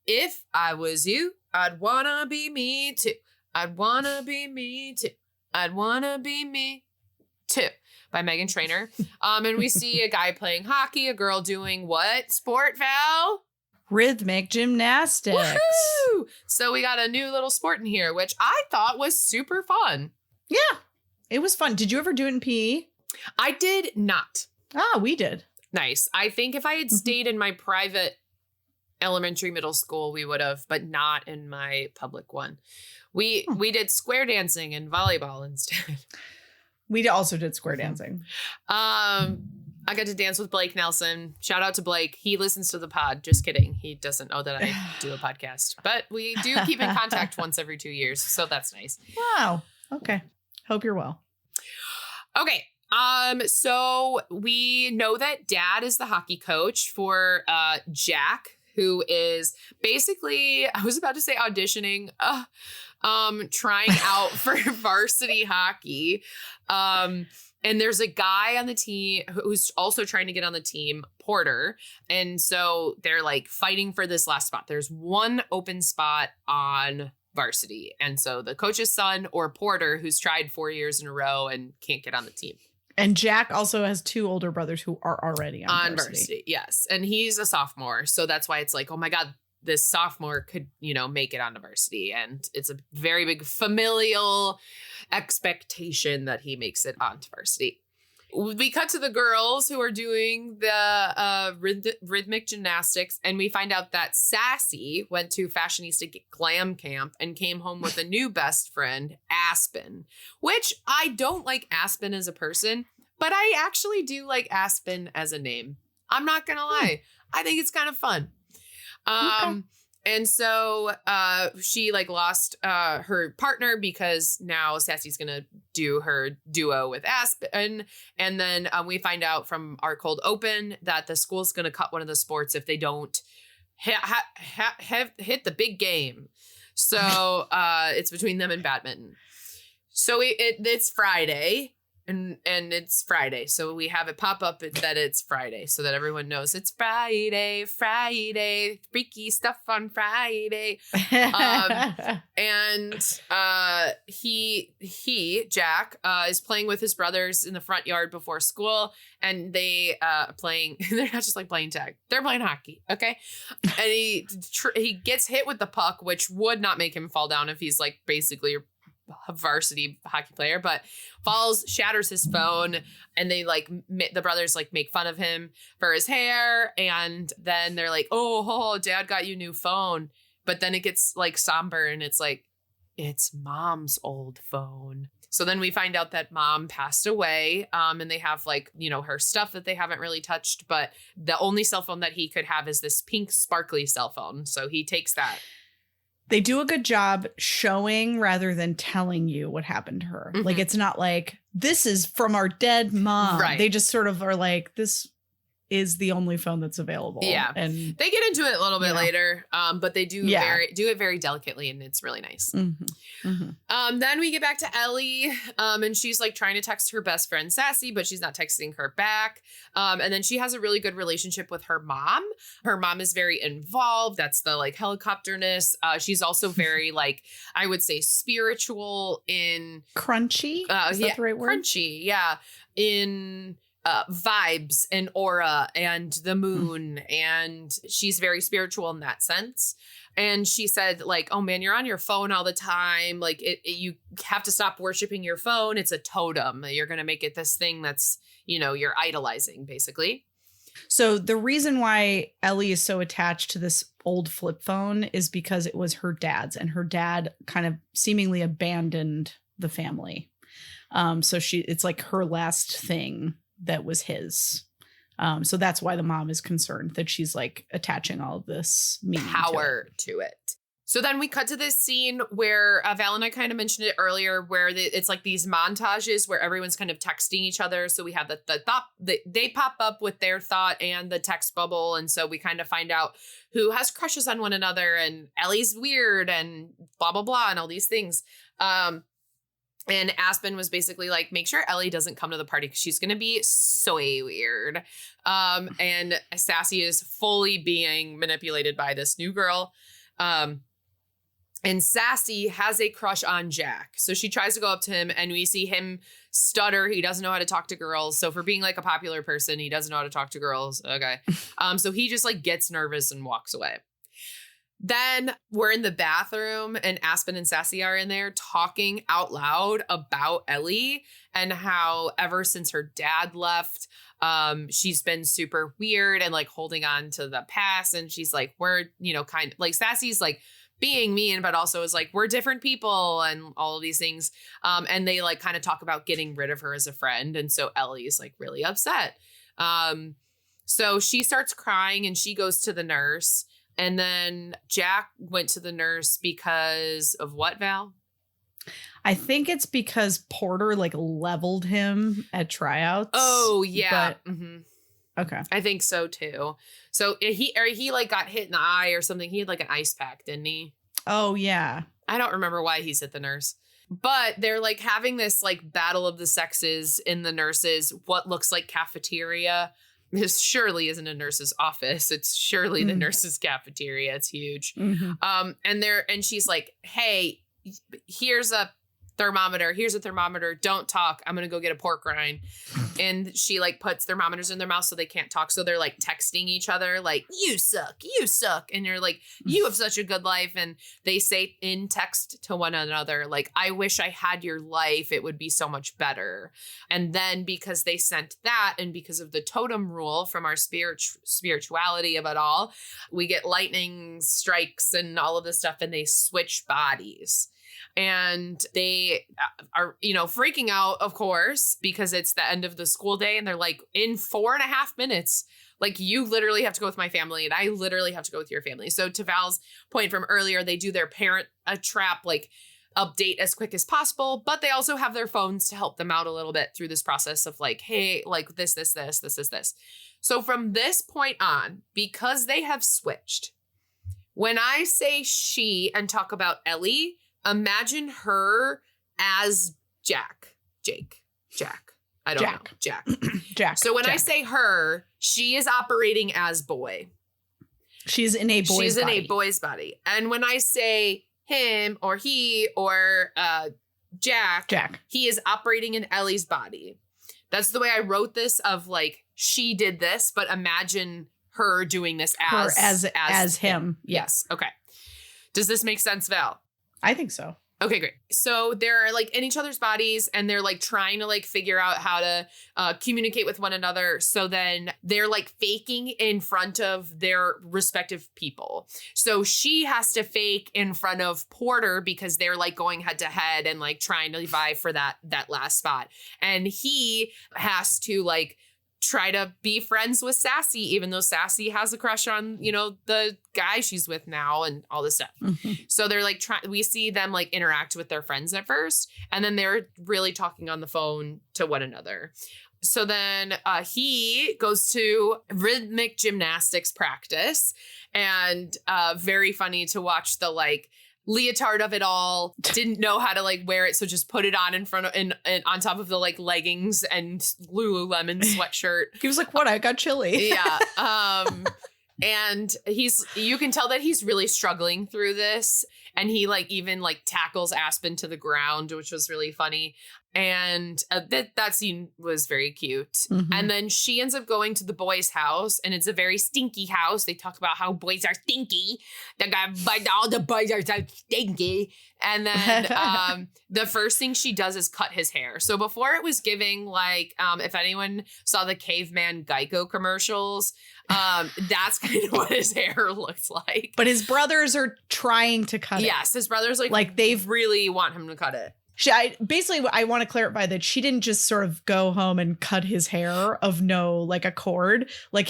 if I was you, I'd wanna be me too. I'd wanna be me too. I'd wanna be me too. By Meghan Trainor. And we see a guy playing hockey, a girl doing what sport, Val? Rhythmic gymnastics. Woohoo! So we got a new little sport in here, which I thought was super fun. Yeah, it was fun. Did you ever do it in PE? I did not. Ah, we did. Nice. I think if I had stayed in my private elementary, middle school, we would have, but not in my public one. We did square dancing and volleyball instead. We also did square dancing. I got to dance with Blake Nelson. Shout out to Blake. He listens to the pod. Just kidding. He doesn't know that I do a podcast, but we do keep in contact once every 2 years. So that's nice. Wow. Okay. Hope you're well. Okay. So we know that Dad is the hockey coach for Jack, who is basically, I was about to say auditioning, trying out for varsity hockey. And there's a guy on the team who's also trying to get on the team, Porter. And so they're like fighting for this last spot. There's one open spot on varsity. And so the coach's son or Porter, who's tried 4 years in a row and can't get on the team. And Jack also has two older brothers who are already on varsity. Yes. And he's a sophomore. So that's why it's like, oh my God, this sophomore could, make it onto varsity. And it's a very big familial expectation that he makes it onto varsity. We cut to the girls who are doing the rhythmic gymnastics, and we find out that Sassy went to Fashionista Glam Camp and came home with a new best friend, Aspen, which I don't like Aspen as a person, but I actually do like Aspen as a name. I'm not going to lie. I think it's kind of fun. Okay. And so she lost her partner because now Sassy's going to do her duo with Aspen. And then we find out from our cold open that the school's going to cut one of the sports if they don't hit the big game. So it's between them and badminton. So it's Friday. And it's Friday. So we have it pop up that it's Friday so that everyone knows it's Friday, freaky stuff on Friday. Jack, is playing with his brothers in the front yard before school. And they're not just playing tag. They're playing hockey. Okay. And he gets hit with the puck, which would not make him fall down if he's basically a varsity hockey player, but falls, shatters his phone, and they the brothers make fun of him for his hair, and then they're like, oh, Dad got you a new phone, but then it gets somber, and it's Mom's old phone. So then we find out that Mom passed away, and they have her stuff that they haven't really touched, but the only cell phone that he could have is this pink sparkly cell phone, so he takes that. They do a good job showing rather than telling you what happened to her. Like, it's not like, this is from our dead mom. Right. They just sort of are like, this is the only phone that's available. Yeah. And they get into it a little bit later, but they do do it very delicately, and it's really nice. Then we get back to Ellie, and she's like trying to text her best friend Sassy, but she's not texting her back. And then she has a really good relationship with her mom. Her mom is very involved. That's the like helicopterness. She's also very like, I would say, spiritual in crunchy. Is that the right word? Crunchy. Yeah. In vibes and aura and the moon, and she's very spiritual in that sense. And she said, like, oh man, you're on your phone all the time. Like, you have to stop worshiping your phone. It's a totem. You're going to make it this thing that's, you know, you're idolizing, basically. So the reason why Ellie is so attached to this old flip phone is because it was her dad's, and her dad kind of seemingly abandoned the family. So it's like her last thing that was his. So that's why the mom is concerned that she's like attaching all of this meaning power to it. So then we cut to this scene where Val and I kind of mentioned it earlier, where it's like these montages where everyone's kind of texting each other. So we have the thought, they pop up with their thought and the text bubble. And so we kind of find out who has crushes on one another, and Ellie's weird and blah, blah, blah, and all these things. And Aspen was basically like, make sure Ellie doesn't come to the party because she's going to be so weird. And Sassy is fully being manipulated by this new girl. And Sassy has a crush on Jack. So she tries to go up to him, and we see him stutter. He doesn't know how to talk to girls. So for being like a popular person, he doesn't know how to talk to girls. Okay. So he just like gets nervous and walks away. Then we're in the bathroom, and Aspen and Sassy are in there talking out loud about Ellie and how ever since her dad left, she's been super weird and like holding on to the past. And she's like, we're, you know, kind of like Sassy's like being mean, but also is like, we're different people and all of these things. And they like kind of talk about getting rid of her as a friend. And so Ellie is like really upset. So she starts crying, and she goes to the nurse. And then Jack went to the nurse because of what, Val? I think it's because Porter like leveled him at tryouts. Oh, yeah. But, okay. I think so, too. So he like got hit in the eye or something. He had like an ice pack, didn't he? Oh, yeah. I don't remember why he's at the nurse. But they're like having this like battle of the sexes in the nurses, what looks like cafeteria. This surely isn't a nurse's office. It's surely the nurse's cafeteria. It's huge. And she's like, hey, here's a thermometer. Here's a thermometer. Don't talk. I'm going to go get a pork rind. And she like puts thermometers in their mouth so they can't talk. So they're like texting each other like, you suck. You suck. And you're like, you have such a good life. And they say in text to one another, like, I wish I had your life. It would be so much better. And then because they sent that, and because of the totem rule from our spirituality of it all, we get lightning strikes and all of this stuff, and they switch bodies. And they are, you know, freaking out, of course, because it's the end of the school day. And they're like, in 4.5 minutes, like, you literally have to go with my family, and I literally have to go with your family. So to Val's point from earlier, they do their parent trap, like, update as quick as possible. But they also have their phones to help them out a little bit through this process of like, hey, like this. So from this point on, because they have switched, when I say she and talk about Ellie, imagine her as Jack. I don't know. Jack. So when I say her, she is operating as boy. She's in a boy's body. And when I say him or he or Jack, he is operating in Ellie's body. That's the way I wrote this, of like, she did this, but imagine her doing this as him. Yes. Okay. Does this make sense, Val? I think so. Okay, great. So they're like in each other's bodies, and they're like trying to like figure out how to communicate with one another. So then they're like faking in front of their respective people. So she has to fake in front of Porter because they're like going head to head and like trying to vie for that last spot. And he has to like try to be friends with Sassy, even though Sassy has a crush on, you know, the guy she's with now and all this stuff. So they're like, we see them like interact with their friends at first, and then they're really talking on the phone to one another. So then he goes to rhythmic gymnastics practice, and very funny to watch the like leotard of it all. Didn't know how to like wear it, so just put it on in front of and on top of the like leggings and Lululemon sweatshirt. He was like, "What? I got chilly." Yeah. And you can tell that he's really struggling through this, and he like even like tackles Aspen to the ground, which was really funny. And that scene was very cute. And then she ends up going to the boys' house, and it's a very stinky house. They talk about how boys are stinky. All the boys are so stinky. And then the first thing she does is cut his hair. So before it was giving like, if anyone saw the Caveman Geico commercials, that's kind of what his hair looked like. But his brothers are trying to cut it. Yes, his brothers like they've really want him to cut it. I want to clarify that she didn't just sort of go home and cut his hair of no like accord. Like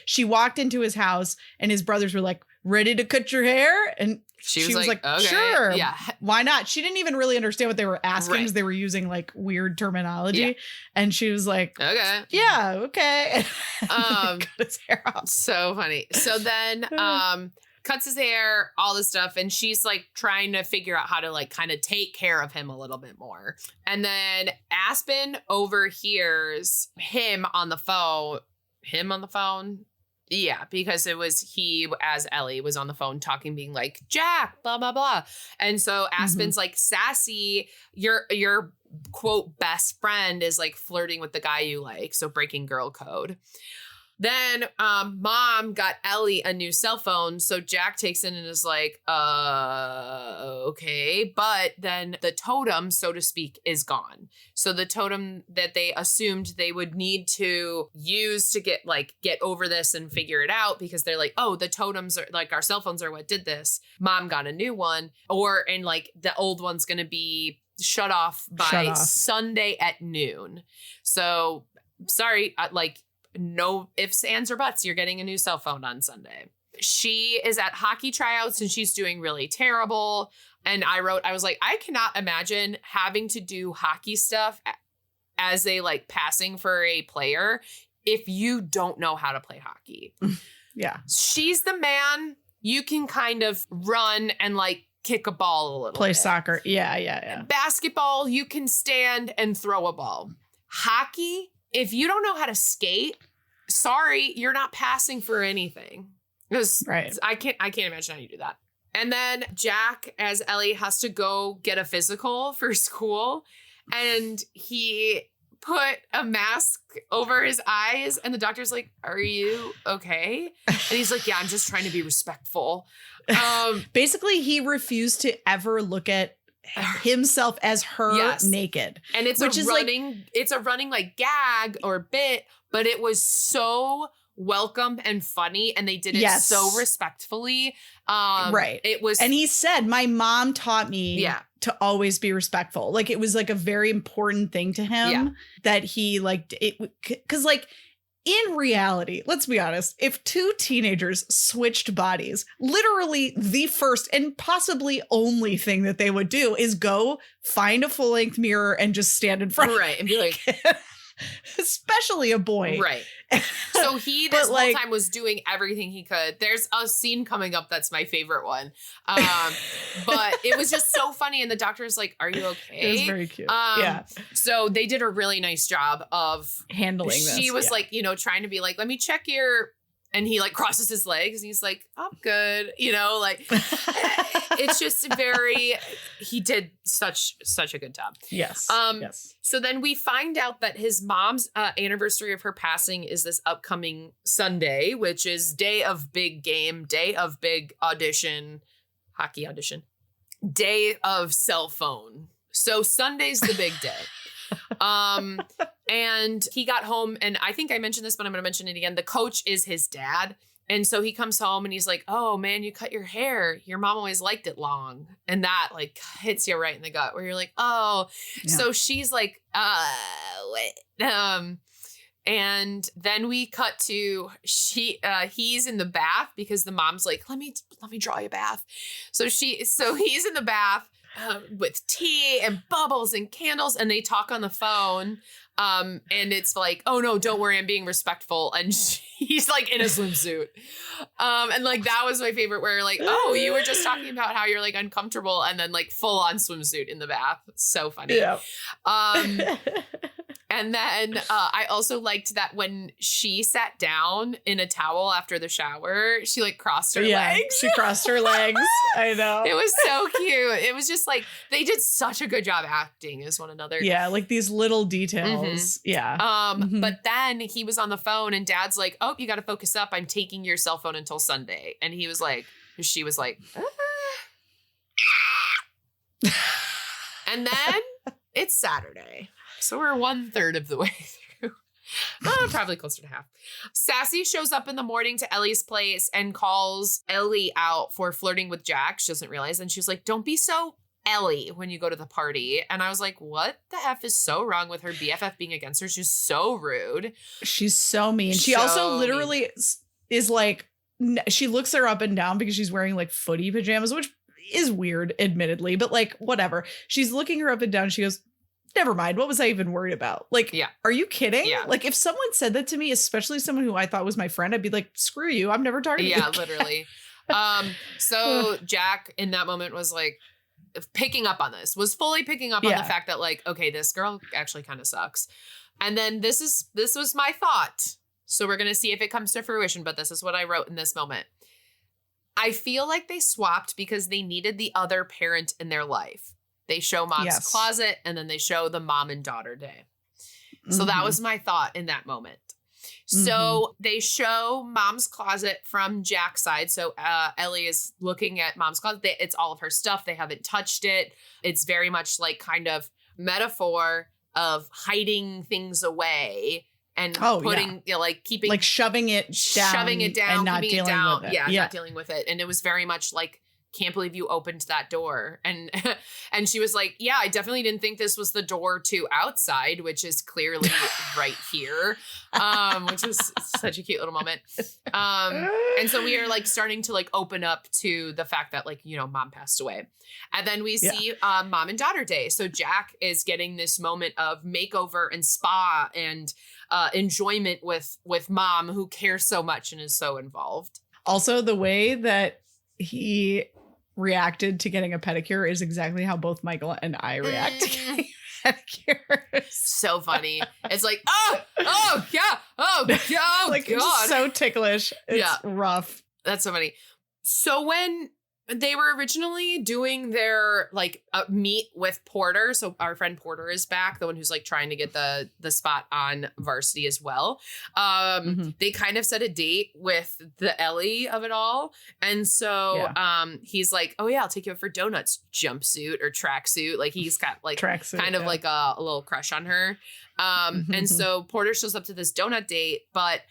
she walked into his house and his brothers were like, "Ready to cut your hair?" And she was like, okay, "Sure, yeah, why not?" She didn't even really understand what they were asking because they were using like weird terminology. Yeah. And she was like, "Okay, yeah, okay." Cut his hair off. So funny. So then cuts his hair, all this stuff. And she's like trying to figure out how to like kind of take care of him a little bit more. And then Aspen overhears him on the phone. Yeah, because it was he as Ellie was on the phone talking, being like, "Jack, blah, blah, blah." And so Aspen's like, "Sassy, your quote best friend is like flirting with the guy you like. So breaking girl code." Then mom got Ellie a new cell phone. So Jack takes it and is like, okay. But then the totem, so to speak, is gone. So the totem that they assumed they would need to use to get over this and figure it out, because they're like, oh, the totems are like our cell phones are what did this. Mom got a new one, and like the old one's going to be shut off by Sunday at noon. So sorry, no ifs, ands, or buts. You're getting a new cell phone on Sunday. She is at hockey tryouts and she's doing really terrible. And I was like, I cannot imagine having to do hockey stuff as a like passing for a player if you don't know how to play hockey. Yeah. She's the man. You can kind of run and like kick a ball a little Play bit. Soccer. Yeah. Basketball, you can stand and throw a ball. Hockey, if you don't know how to skate, sorry, you're not passing for anything. Because I can't imagine how you do that. And then Jack, as Ellie, has to go get a physical for school. And he put a mask over his eyes. And the doctor's like, "Are you okay?" And he's like, "Yeah, I'm just trying to be respectful." Basically, he refused to ever look at himself as her naked. And it's a running like gag or bit, but it was so welcome and funny, and they did it so respectfully. It was, and he said, "My mom taught me to always be respectful." Like it was like a very important thing to him that he liked it, because like in reality, let's be honest, if two teenagers switched bodies, literally the first and possibly only thing that they would do is go find a full-length mirror and just stand in front and be like, especially a boy. Right. So he this whole time was doing everything he could. There's a scene coming up that's my favorite one. But it was just so funny. And the doctor's like, "Are you okay?" It was very cute. So they did a really nice job of handling this. She was like, trying to be like, "Let me check your," and he like crosses his legs and he's like, "I'm good." Like it's just he did such a good job. Yes. Yes. So then we find out that his mom's anniversary of her passing is this upcoming Sunday, which is day of big game, day of big audition, hockey audition, day of cell phone. So Sunday's the big day. And he got home, and I think I mentioned this, but I'm going to mention it again. The coach is his dad. And so he comes home and he's like, "Oh man, you cut your hair. Your mom always liked it long." And that like hits you right in the gut where you're like, oh, so she's like, what? And then we cut to he's in the bath because the mom's like, let me draw you a bath. So he's in the bath with tea and bubbles and candles, and they talk on the phone. And it's like, oh no, don't worry, I'm being respectful. And he's like in a swimsuit. And like, that was my favorite, where like, oh, you were just talking about how you're like uncomfortable, and then like full on swimsuit in the bath. So funny. Yeah. And then I also liked that when she sat down in a towel after the shower, she like crossed her legs. She crossed her legs. I know. It was so cute. It was just like, they did such a good job acting as one another. Yeah, like these little details. Mm-hmm. Yeah. But then he was on the phone and Dad's like, oh, you got to focus up. I'm taking your cell phone until Sunday. And she was like, and then it's Saturday. So we're 1/3 of the way through. Probably closer to half. Sassy shows up in the morning to Ellie's place and calls Ellie out for flirting with Jack. She doesn't realize. And she's like, don't be so Ellie when you go to the party. And I was like, what the F is so wrong with her BFF being against her? She's so rude. She's so mean. She also literally is like, she looks her up and down because she's wearing like footy pajamas, which is weird, admittedly, but like, whatever. She's looking her up and down. She goes, never mind. What was I even worried about? Like, yeah. Are you kidding? Yeah. Like, if someone said that to me, especially someone who I thought was my friend, I'd be like, screw you. I'm never talking to you. Yeah, literally. So Jack in that moment was like was fully picking up on the fact that like, okay, this girl actually kind of sucks. And then this was my thought. So we're going to see if it comes to fruition, but this is what I wrote in this moment. I feel like they swapped because they needed the other parent in their life. They show mom's closet, and then they show the mom and daughter day. So that was my thought in that moment. So they show mom's closet from Jack's side. So Ellie is looking at mom's closet. It's all of her stuff. They haven't touched it. It's very much like kind of metaphor of hiding things away and putting, like keeping, like shoving it down, and not dealing with it. Yeah, not dealing with it. And it was very much like, can't believe you opened that door. And she was like, yeah, I definitely didn't think this was the door to outside, which is clearly right here. Which was such a cute little moment. And so we are like starting to like open up to the fact that like, mom passed away. And then we see mom and daughter day. So Jack is getting this moment of makeover and spa and enjoyment with mom, who cares so much and is so involved. Also, the way that he reacted to getting a pedicure is exactly how both Michael and I react to getting pedicures. So funny. It's like, oh yeah, like, God. It's so ticklish. It's rough. That's so funny. So when they were originally doing their like meet with Porter, so our friend Porter is back, the one who's like trying to get the spot on varsity as well. They kind of set a date with the Ellie of it all, and so he's like, oh yeah, I'll take you out for donuts, jumpsuit or tracksuit. Like he's got like tracksuit, kind of like a little crush on her. And so Porter shows up to this donut date, but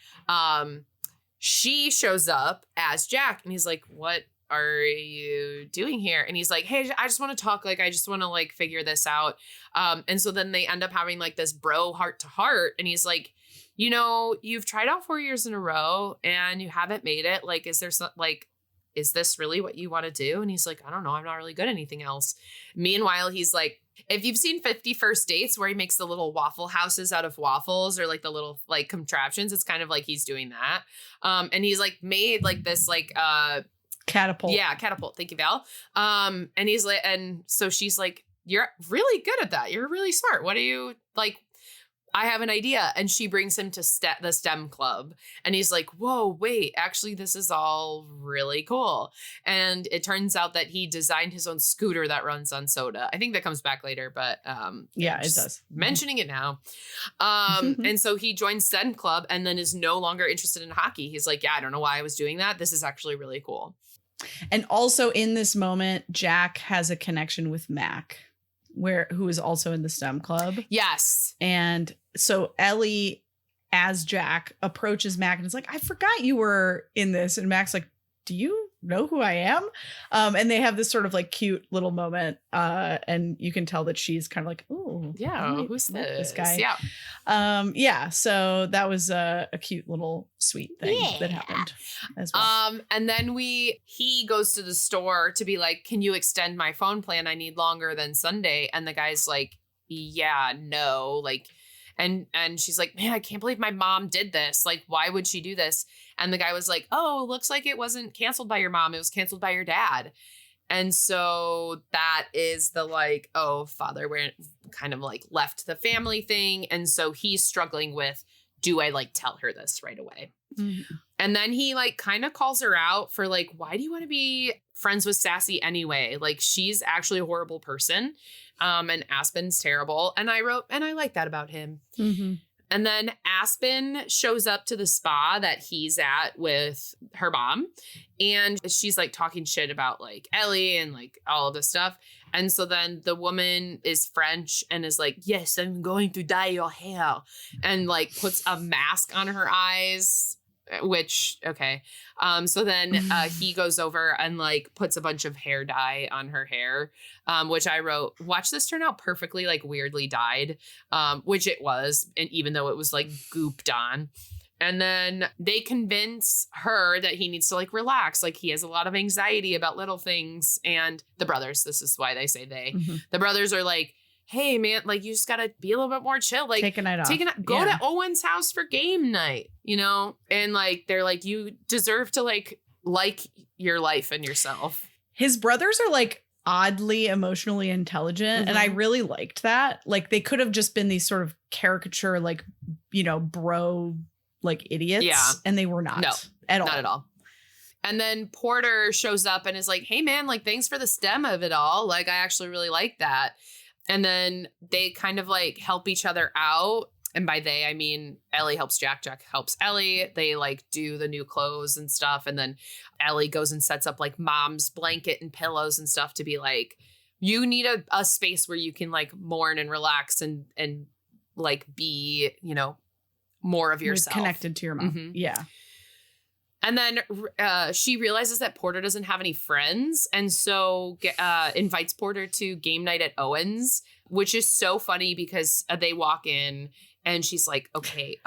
she shows up as Jack, and he's like, what are you doing here? And he's like, hey, I just want to talk. Like, I just want to like figure this out. And so then they end up having like this bro heart to heart. And he's like, you've tried out 4 years in a row and you haven't made it. Like, is this really what you want to do? And he's like, I don't know. I'm not really good at anything else. Meanwhile, he's like, if you've seen 50 First Dates where he makes the little waffle houses out of waffles or like the little like contraptions, it's kind of like he's doing that. And he's like made like this like, catapult. Yeah, catapult. Thank you, Val. And he's like, and so she's like, you're really good at that. You're really smart. What do you like? I have an idea. And she brings him to the STEM club. And he's like, whoa, wait, actually, this is all really cool. And it turns out that he designed his own scooter that runs on soda. I think that comes back later, but yeah, it does. Mentioning it now. And so he joins STEM club and then is no longer interested in hockey. He's like, yeah, I don't know why I was doing that. This is actually really cool. And also in this moment, Jack has a connection with Mac, who is also in the STEM club. Yes. And so Ellie, as Jack, approaches Mac and is like, I forgot you were in this. And Mac's like, do you know who I am. And they have this sort of like cute little moment. And you can tell that she's kind of like, oh, yeah, who's this guy? Yeah. So that was a cute little sweet thing that happened as well. And then he goes to the store to be like, can you extend my phone plan? I need longer than Sunday. And the guy's like, yeah, no, like, and she's like, man, I can't believe my mom did this. Like, why would she do this? And the guy was like, oh, looks like it wasn't canceled by your mom. It was canceled by your dad. And so that is the like, oh, father, we're kind of like left the family thing. And so he's struggling with, do I like tell her this right away? Mm-hmm. And then he like kind of calls her out for like, why do you want to be friends with Sassy anyway? Like, she's actually a horrible person. And Aspen's terrible. And I wrote, and I like that about him. Mm-hmm. And then Aspen shows up to the spa that he's at with her mom. And she's like talking shit about like Ellie and like all of this stuff. And so then the woman is French and is like, yes, I'm going to dye your hair. And like puts a mask on her eyes, which, okay. So then he goes over and like puts a bunch of hair dye on her hair, which I wrote, watch this turn out perfectly, like weirdly dyed, which it was. And even though it was like gooped on. And then they convince her that he needs to like relax. Like, he has a lot of anxiety about little things. And the brothers, this is why they say they, the brothers are like, hey man, like, you just gotta be a little bit more chill. Like, take a night off. Go to Owen's house for game night, you know? And like, they're like, you deserve to like your life and yourself. His brothers are like oddly emotionally intelligent. And I really liked that. Like, they could have just been these sort of caricature, like, you know, bro, like idiots. Yeah. And they were not. No, at all. Not at all. And then Porter shows up and is like, hey man, like, thanks for the stem of it all. Like, I actually really like that. And then they kind of like help each other out. And by they, I mean, Ellie helps Jack. Jack helps Ellie. They like do the new clothes and stuff. And then Ellie goes and sets up like mom's blanket and pillows and stuff to be like, you need a space where you can like mourn and relax and like be, you know, more of yourself. Connected to your mom. Mm-hmm. Yeah. And then she realizes that Porter doesn't have any friends. And so invites Porter to game night at Owen's, which is so funny because they walk in and she's like, okay,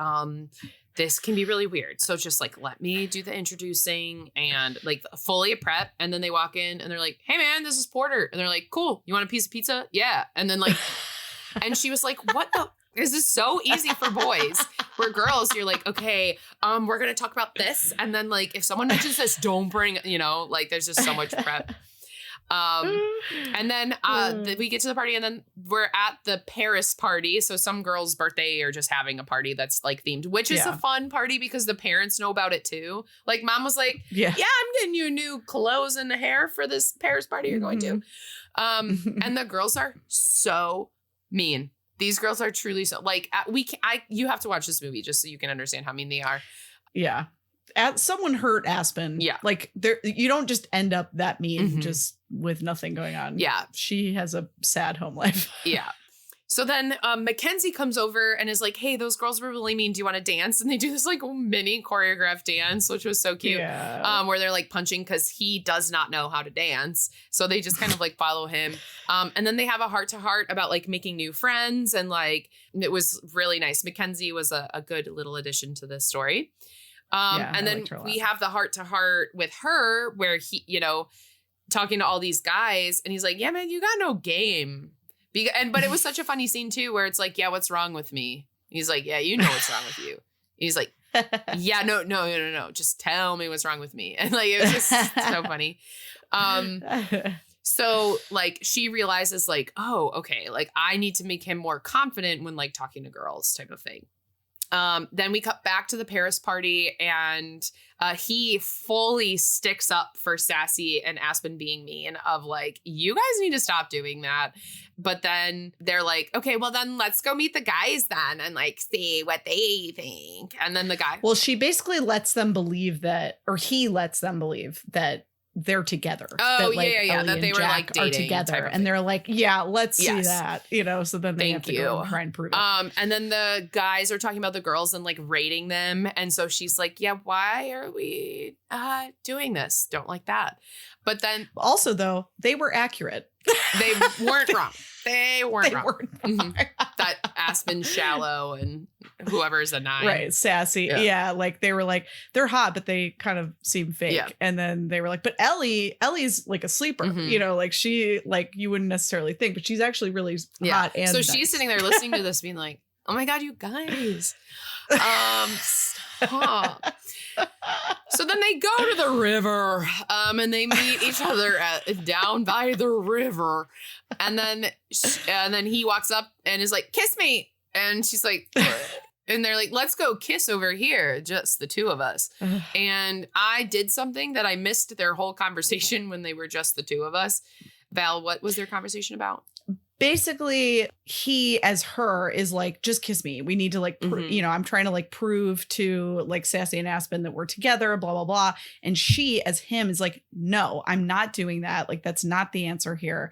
this can be really weird. So just like, let me do the introducing and like fully a prep. And then they walk in and they're like, hey man, this is Porter. And they're like, cool. You want a piece of pizza? Yeah. And then like, and she was like, what the? This is so easy for boys. Where girls, you're like, okay, we're going to talk about this. And then like, if someone mentions this, don't bring, you know, like there's just so much prep. And then we get to the party and then we're at the Paris party. So some girl's birthday or just having a party that's like themed, which is a fun party because the parents know about it too. Like mom was like, yeah, I'm getting you new clothes and hair for this Paris party you're going to. And the girls are so mean. These girls are truly so like you have to watch this movie just so you can understand how mean they are. Yeah. Someone hurt Aspen. Yeah. Like you don't just end up that mean just with nothing going on. Yeah. She has a sad home life. Yeah. So then Mackenzie comes over and is like, hey, those girls were really mean. Do you want to dance? And they do this like mini choreographed dance, which was so cute. Yeah. Where they're like punching because he does not know how to dance. So they just kind of like follow him. And then they have a heart to heart about like making new friends. And like, it was really nice. Mackenzie was a good little addition to this story. And then we have the heart to heart with her where he, you know, talking to all these guys and he's like, yeah, man, you got no game. But it was such a funny scene too, where it's like, yeah, what's wrong with me? He's like, yeah, you know what's wrong with you. He's like, yeah, no. Just tell me what's wrong with me. And like, it was just so funny. So like, she realizes like, oh, okay. Like I need to make him more confident when like talking to girls type of thing. Then we cut back to the Paris party and he fully sticks up for Sassy and Aspen being mean of like, you guys need to stop doing that. But then they're like, okay, well then let's go meet the guys then and like see what they think. And then the guy. Well, she basically lets them believe that, or he lets them believe that they're together. Oh, that, like, yeah. Ellie That they and were Jack like dating are together, type of and thing. they're like, yeah, let's see Yes. that, you know. So then they have to go and try and prove it. And then the guys are talking about the girls and like rating them, and so she's like, yeah, why are we doing this? Don't like that. But then Also, though, they were accurate. they weren't wrong. They weren't wrong. Wrong. That Aspen's shallow and whoever's a 9. Right. Sassy. Yeah. Like they were like, they're hot, but they kind of seem fake. Yeah. And then they were like, but Ellie's like a sleeper, you know, like she, like you wouldn't necessarily think, but she's actually really hot. And so nice. she's sitting there listening to this being like, oh my God, you guys. Stop. So then they go to the river and they meet each other down by the river. And then he walks up and is like, kiss me. And she's like, and they're like, let's go kiss over here. Just the two of us. And I did something that I missed their whole conversation when they were just the two of us. Val, what was their conversation about? Basically, he as her is like, just kiss me. We need to like, you know, I'm trying to like prove to like Sassy and Aspen that we're together, blah, blah, blah. And she as him is like, no, I'm not doing that. Like, that's not the answer here,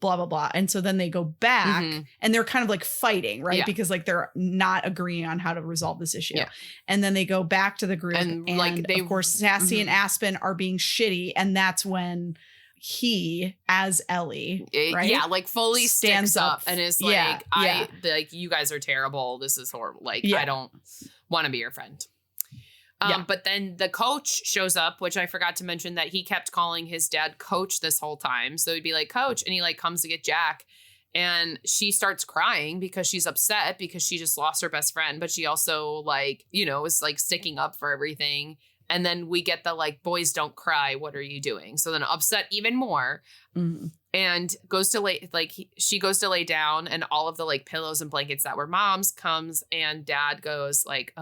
blah, blah, blah. And so then they go back and they're kind of like fighting, right? Yeah. Because like they're not agreeing on how to resolve this issue. Yeah. And then they go back to the group and like they, of course, Sassy and Aspen are being shitty. And that's when he as Ellie, right? Yeah, like fully stands up and is like, like, you guys are terrible. This is horrible. Like, I don't want to be your friend. But then the coach shows up, which I forgot to mention that he kept calling his dad Coach this whole time. So he'd be like, Coach. And he like comes to get Jack. And she starts crying because she's upset because she just lost her best friend. But she also like, you know, is like sticking up for everything. And then we get the like, boys don't cry. What are you doing? So then upset even more and goes to lay, like she goes to lay down and all of the like pillows and blankets that were mom's comes and dad goes like,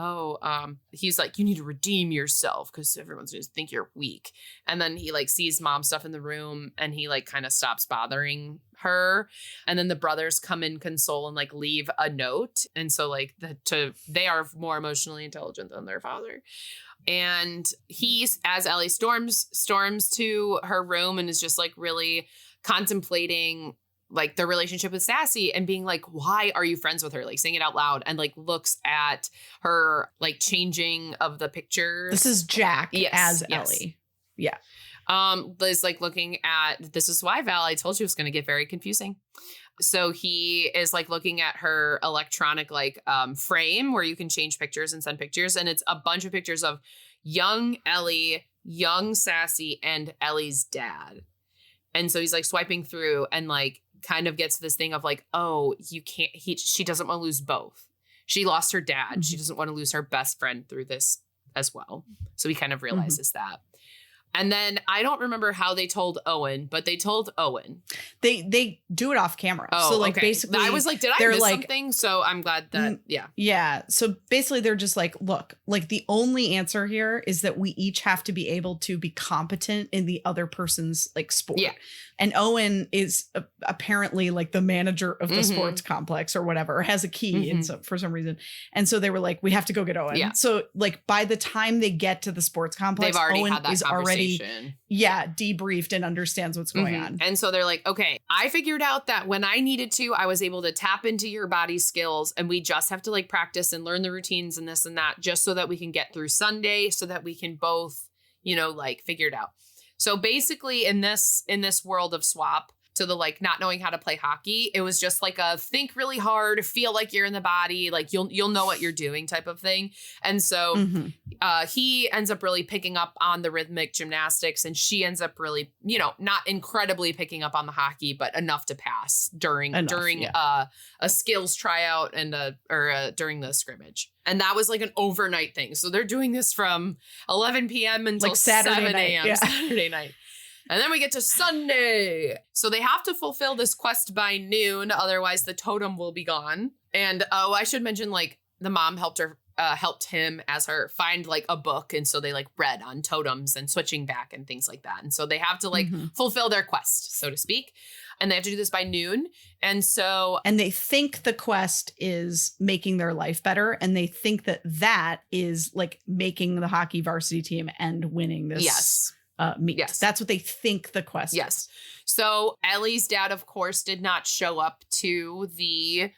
he's like, you need to redeem yourself because everyone's going to think you're weak. And then he like sees mom stuff in the room and he like kind of stops bothering her. And then the brothers come and console and like leave a note. And so like they are more emotionally intelligent than their father. And he's, as Ellie storms to her room and is just like really contemplating like their relationship with Sassy and being like, why are you friends with her? Like saying it out loud and like looks at her like changing of the pictures. This is Jack as Ellie. Yeah. Liz like looking at, this is why, Val, I told you it was going to get very confusing. So he is like looking at her electronic like frame where you can change pictures and send pictures. And it's a bunch of pictures of young Ellie, young Sassy, and Ellie's dad. And so he's like swiping through and like kind of gets this thing of like, oh, you can't, she doesn't want to lose both. She lost her dad. She doesn't want to lose her best friend through this as well. So he kind of realizes that. And then I don't remember how they told Owen, but they told Owen. They do it off camera. Oh, so like okay. basically I was like, did I miss something? So I'm glad that, Yeah. So basically they're just like, look, like the only answer here is that we each have to be able to be competent in the other person's like sport. Yeah. And Owen is apparently like the manager of the sports complex or whatever, or has a key for some reason. And so they were like, we have to go get Owen. Yeah. So like by the time they get to the sports complex, they've already Owen had that is conversation. Debriefed and understands what's going on. And so they're like, okay, I figured out that when I needed to, I was able to tap into your body skills and we just have to like practice and learn the routines and this and that just so that we can get through Sunday so that we can both, you know, like figure it out. So basically in this world of swap to the like not knowing how to play hockey, it was just like a think really hard, feel like you're in the body, like you'll know what you're doing type of thing. And so he ends up really picking up on the rhythmic gymnastics and she ends up really, you know, not incredibly picking up on the hockey, but enough to pass during a skills tryout and during the scrimmage. And that was like an overnight thing. So they're doing this from 11 p.m. until like Saturday 7 a.m. night. Saturday night. And then we get to Sunday. So they have to fulfill this quest by noon. Otherwise, the totem will be gone. And I should mention, like, the mom helped him as her find, like, a book. And so they, like, read on totems and switching back and things like that. And so they have to, like, fulfill their quest, so to speak. And they have to do this by noon. And they think the quest is making their life better. And they think that is, like, making the hockey varsity team and winning this. Yes. meet. Yes. That's what they think the quest Yes. is. So Ellie's dad, of course, did not show up to the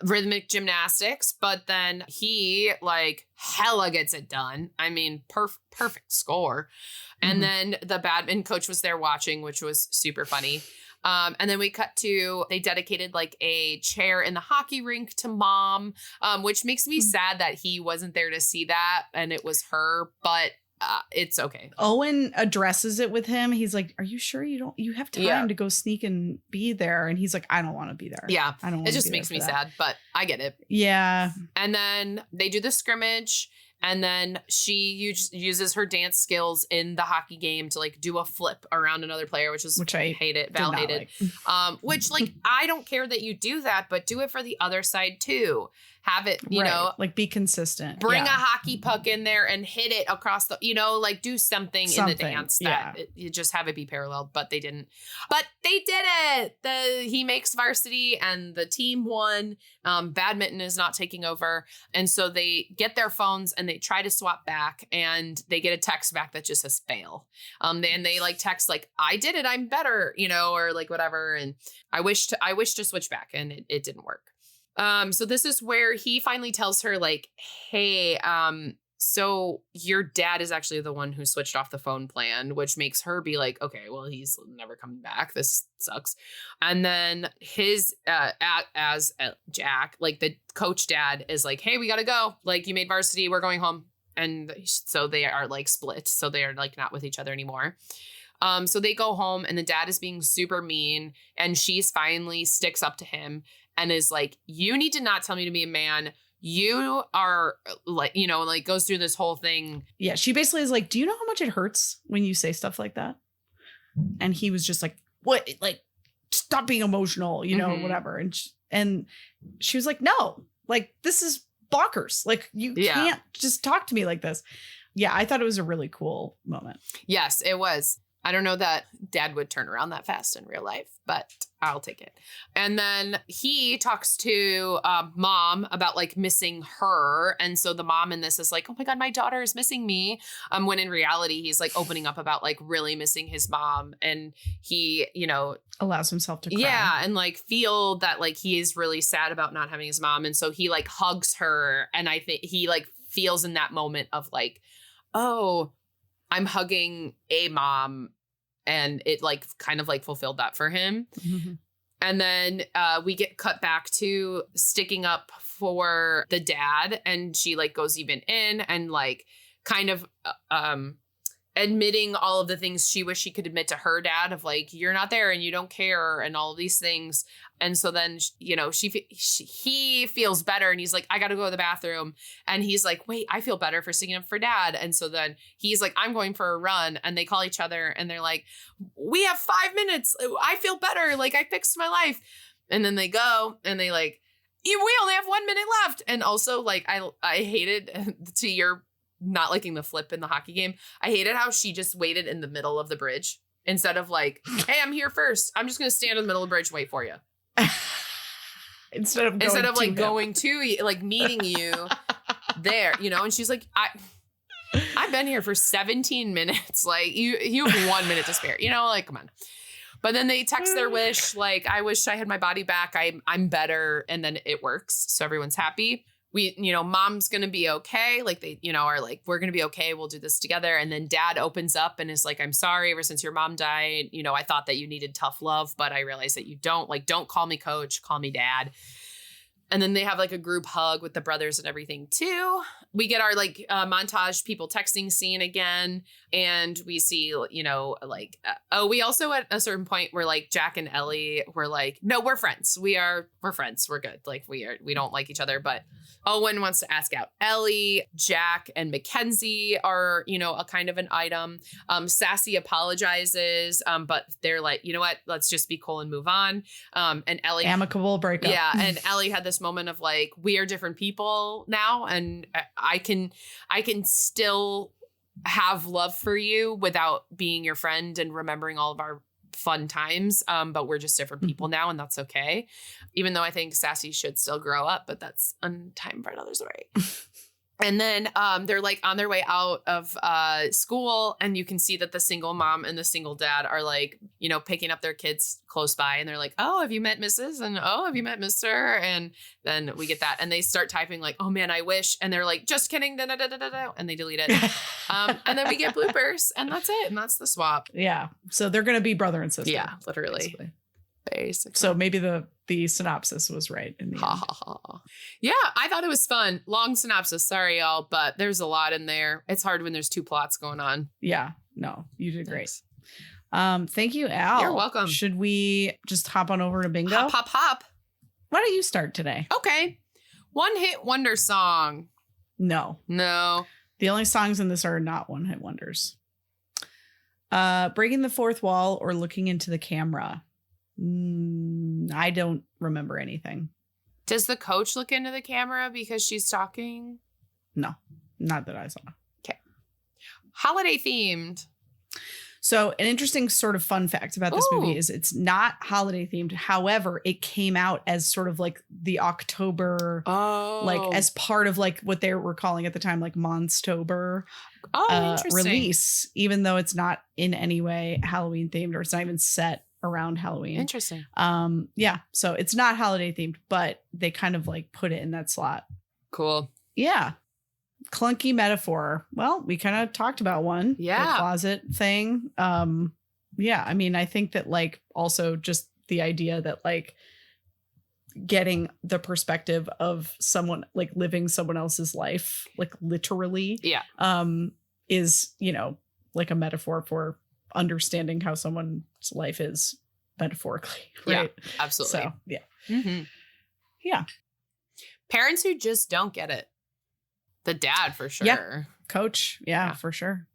rhythmic gymnastics, but then he like hella gets it done. I mean, perfect score. And then the badminton coach was there watching, which was super funny. And then we cut to, they dedicated like a chair in the hockey rink to mom, which makes me sad that he wasn't there to see that and it was her, but it's okay. Owen addresses it with him. He's like, are you sure you have time to go sneak and be there? And he's like, I don't want to be there. Yeah. I don't want to. It just makes me sad, but I get it. Yeah. And then they do the scrimmage. And then she uses her dance skills in the hockey game to like do a flip around another player, which I hated. Val hated. Like. Which like, I don't care that you do that, but do it for the other side too. Have it, you know, like be consistent. Bring a hockey puck in there and hit it across the, you know, like do something in the dance that you just have it be paralleled, but they didn't. But they did it. He makes varsity and the team won. Badminton is not taking over. And so they get their phones and they try to swap back and they get a text back that just says fail. And they like text like, I did it, I'm better, you know, or like whatever. And I wish to switch back and it didn't work. So this is where he finally tells her like, hey, so your dad is actually the one who switched off the phone plan, which makes her be like, okay, well, he's never coming back. This sucks. And then his, as Jack, like the coach dad is like, hey, we got to go. Like you made varsity. We're going home. And so they are like split. So they are like not with each other anymore. So they go home and the dad is being super mean and she's finally sticks up to him and is like, you need to not tell me to be a man. You are like, you know, like goes through this whole thing. Yeah. She basically is like, do you know how much it hurts when you say stuff like that? And he was just like, what? Like, stop being emotional, you know, whatever. And she was like, no, like, this is bonkers. Like, you can't just talk to me like this. Yeah. I thought it was a really cool moment. Yes, it was. I don't know that dad would turn around that fast in real life, but I'll take it. And then he talks to mom about like missing her. And so the mom in this is like, oh my God, my daughter is missing me. When in reality, he's like opening up about like really missing his mom. And he, you know, allows himself to cry. Yeah. And like feel that like he is really sad about not having his mom. And so he like hugs her. And I think he like feels in that moment of like, oh, I'm hugging a mom. And it like kind of like fulfilled that for him. Mm-hmm. And then we get cut back to sticking up for the dad. And she like goes even in and like kind of admitting all of the things she wished she could admit to her dad of like, you're not there and you don't care and all of these things. And so then, you know, he feels better and he's like, I got to go to the bathroom. And he's like, wait, I feel better for sticking up for dad. And so then he's like, I'm going for a run. And they call each other and they're like, we have 5 minutes. I feel better. Like I fixed my life. And then they go and they like, we only have 1 minute left. And also like, I hated to your not liking the flip in the hockey game. I hated how she just waited in the middle of the bridge instead of like, hey, I'm here first. I'm just going to stand in the middle of the bridge and wait for you. Instead of like going to you, like meeting you there, you know? And she's like, I've been here for 17 minutes. Like you have 1 minute to spare, you know, like, come on. But then they text their wish. Like, I wish I had my body back. I'm better. And then it works. So everyone's happy. We, you know, mom's going to be okay. Like they, you know, are like, we're going to be okay. We'll do this together. And then dad opens up and is like, I'm sorry. Ever since your mom died, you know, I thought that you needed tough love, but I realized that you don't. Like, don't call me coach, call me dad. And then they have like a group hug with the brothers and everything too. We get our like montage people texting scene again. And we see, you know, like, we also at a certain point where like Jack and Ellie were like, no, we're friends. We're friends. We're good. Like we don't like each other, but Owen wants to ask out Ellie. Jack and Mackenzie are, you know, a kind of an item. Sassy apologizes, but they're like, you know what? Let's just be cool and move on. And Ellie, amicable breakup. Yeah, and Ellie had this moment of like, we are different people now, and I can still have love for you without being your friend and remembering all of our fun times, but we're just different people now, and that's okay. Even though I think Sassy should still grow up, but that's time for another story. And then they're like on their way out of school, and you can see that the single mom and the single dad are like, you know, picking up their kids close by, and they're like, "Oh, have you met Mrs.? And oh, have you met Mr.?" And then we get that, and they start typing like, "Oh man, I wish," and they're like, "Just kidding," da, da, da, da, da, and they delete it. And then we get bloopers, and that's it, and that's the swap. Yeah, so they're gonna be brother and sister. Yeah, literally. Basically. So maybe the synopsis was right in the end. Yeah, I thought it was fun. Long synopsis, sorry y'all, but there's a lot in there. It's hard when there's two plots going on. Yeah, no, you did great. Thanks. Thank you, Al. You're welcome. Should we just hop on over to bingo? Hop, hop, hop. Why don't you start today? Okay. One hit wonder song. No. The only songs in this are not one hit wonders. Breaking the fourth wall or looking into the camera. I don't remember anything. Does the coach look into the camera because she's talking? No, not that I saw. Okay. Holiday themed. So an interesting sort of fun fact about this movie is it's not holiday themed. However, it came out as sort of like the October, like as part of like what they were calling at the time, like Monstober release, even though it's not in any way Halloween themed or it's not even set around Halloween. Interesting. Yeah. So it's not holiday themed, but they kind of like put it in that slot. Cool. Yeah. Clunky metaphor. Well, we kind of talked about one. Yeah. The closet thing. Yeah. I mean, I think that like also just the idea that like getting the perspective of someone like living someone else's life, like literally, is, you know, like a metaphor for understanding how someone's life is metaphorically. Right. Yeah, absolutely. So, yeah. Mm-hmm. Yeah. Parents who just don't get it. The dad, for sure. Yeah. Coach. Yeah, for sure.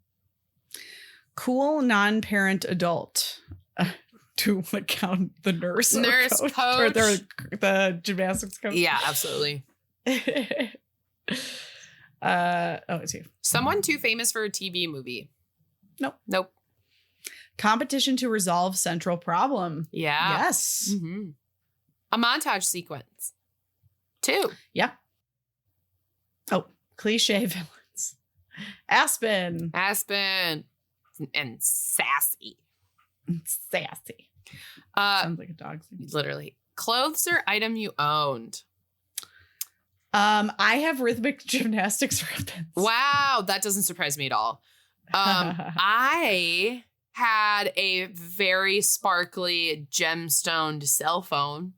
Cool non-parent adult. To account the nurse coach. Or the gymnastics coach. Yeah, absolutely. It's you. Someone too famous for a TV movie. Nope. Competition to resolve central problem. Yeah. Yes. Mm-hmm. A montage sequence. 2. Yeah. Oh, cliche villains. Aspen. And sassy. Sassy. Sounds like a dog's name. Literally. Clothes or item you owned. I have rhythmic gymnastics ribbons. Wow, that doesn't surprise me at all. I had a very sparkly gemstoned cell phone.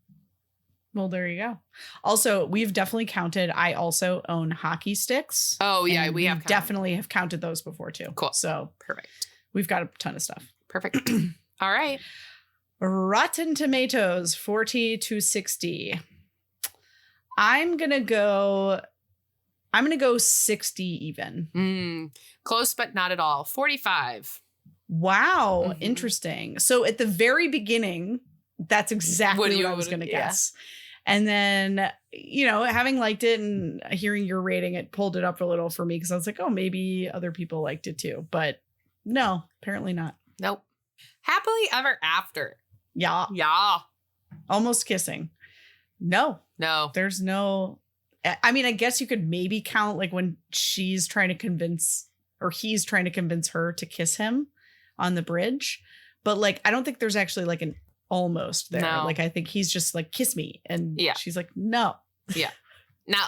Well, there you go. Also, we've definitely counted. I also own hockey sticks. Oh, yeah, we have definitely have counted those before too. Cool. So perfect. We've got a ton of stuff. Perfect. All right. Rotten Tomatoes 40 to 60. I'm gonna go 60 even. Close, but not at all. 45. Wow. Mm-hmm. Interesting. So at the very beginning, that's exactly what I was going to guess. And then, you know, having liked it and hearing your rating, it pulled it up a little for me because I was like, oh, maybe other people liked it too. But no, apparently not. Nope. Happily Ever After. Yeah. Almost Kissing. No. There's no. I mean, I guess you could maybe count like when she's trying to convince or he's trying to convince her to kiss him on the bridge. But like, I don't think there's actually like an almost there. No. Like, I think he's just like, kiss me. And she's like, no. Yeah. No.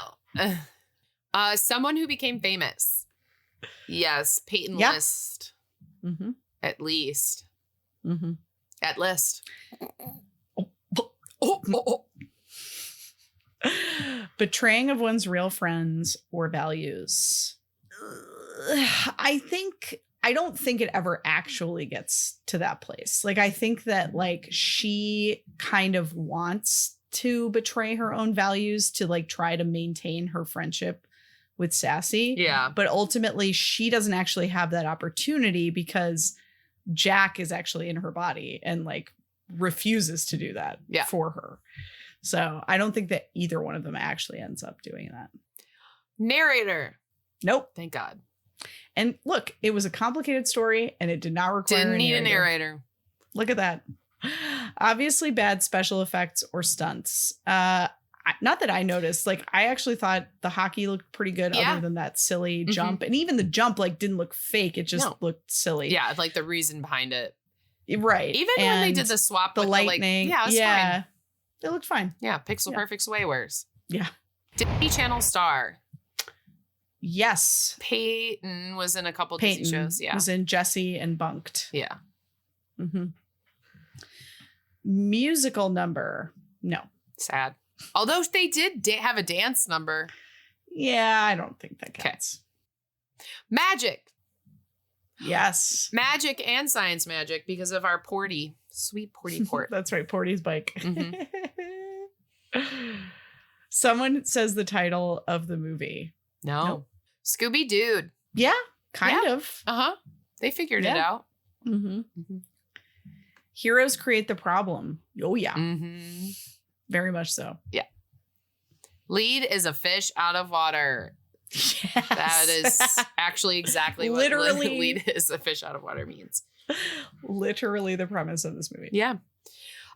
Someone who became famous. Yes. Peyton List. Mm-hmm. At least. Mm-hmm. At list. Betraying of one's real friends or values. I don't think it ever actually gets to that place. Like, I think that like she kind of wants to betray her own values to like try to maintain her friendship with Sassy. Yeah. But ultimately she doesn't actually have that opportunity because Jack is actually in her body and like refuses to do that for her. So I don't think that either one of them actually ends up doing that. Narrator. Nope. Thank God. And look, it was a complicated story and it did not require Didn't need a narrator. Look at that. Obviously bad special effects or stunts. I not that I noticed, like I actually thought the hockey looked pretty good other than that silly jump. And even the jump like didn't look fake. It just looked silly. Yeah. Like the reason behind it. Right. Even when they did the swap the with lightning. the like, fine. It looked fine. Yeah. Pixel perfect swaywares. Yeah. Disney Channel star. Yes. Peyton was in a couple Disney shows. Yeah. Was in Jessie and Bunked. Yeah. Mm-hmm. Musical number. No. Sad. Although they did have a dance number. Yeah, I don't think that counts. Magic. Yes. Magic and science magic because of our Porty. Sweet Porty Port. That's right. Porty's bike. Mm-hmm. Someone says the title of the movie. No. Nope. Scooby Dude. Yeah, kind of. Uh-huh. They figured it out. Mm-hmm. Mm-hmm. Heroes create the problem. Oh, yeah. Mm-hmm. Very much so. Yeah. Lead is a fish out of water. Yes. That is actually exactly what lead is a fish out of water means. Literally the premise of this movie. Yeah.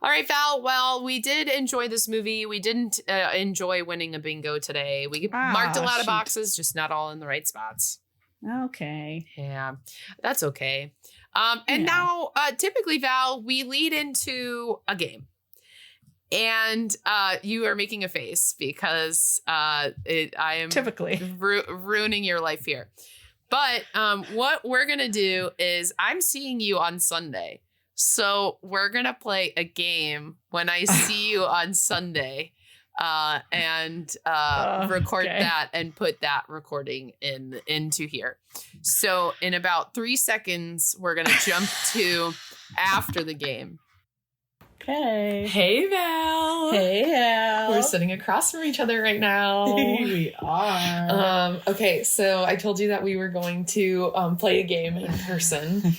All right, Val. Well, we did enjoy this movie. We didn't enjoy winning a bingo today. We marked a lot of boxes, just not all in the right spots. Okay. Yeah, that's okay. And now, typically, Val, we lead into a game. And you are making a face because I am typically ruining your life here. But what we're going to do is I'm seeing you on Sunday. So we're going to play a game when I see you on Sunday and record that and put that recording into here. So in about 3 seconds, we're going to jump to after the game. Okay. Hey, Val. Hey, Val. We're sitting across from each other right now. We are. Okay, so I told you that we were going to play a game in person.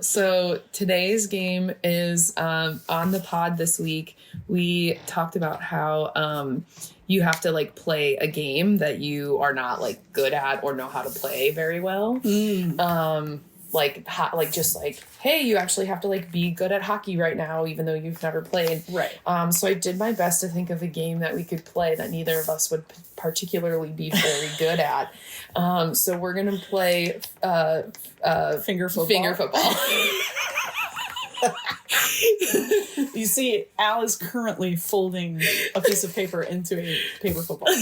So today's game is on the pod this week. We talked about how you have to like play a game that you are not like good at or know how to play very well. Hey, you actually have to like be good at hockey right now, even though you've never played. Right. So I did my best to think of a game that we could play that neither of us would particularly be very good at. So we're going to play finger football. You see, Al is currently folding a piece of paper into a paper football.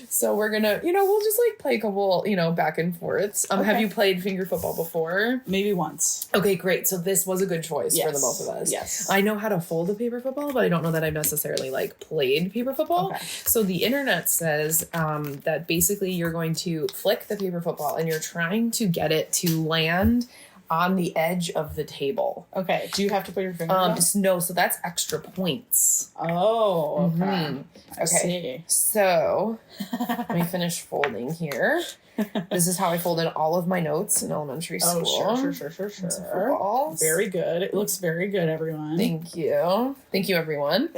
So we're gonna, we'll just like play a couple, back and forths. Okay. Have you played finger football before? Maybe once. Okay, great. So this was a good choice for the both of us. Yes. I know how to fold a paper football, but I don't know that I've necessarily like played paper football. Okay. So the internet says that basically you're going to flick the paper football and you're trying to get it to land on the edge of the table. Okay. Do you have to put your finger on? No, so that's extra points. Oh, okay. Mm-hmm. I see. So let me finish folding here. This is how I folded all of my notes in elementary school. Oh, sure. Footballs. Very good. It looks very good, everyone. Thank you. Thank you, everyone.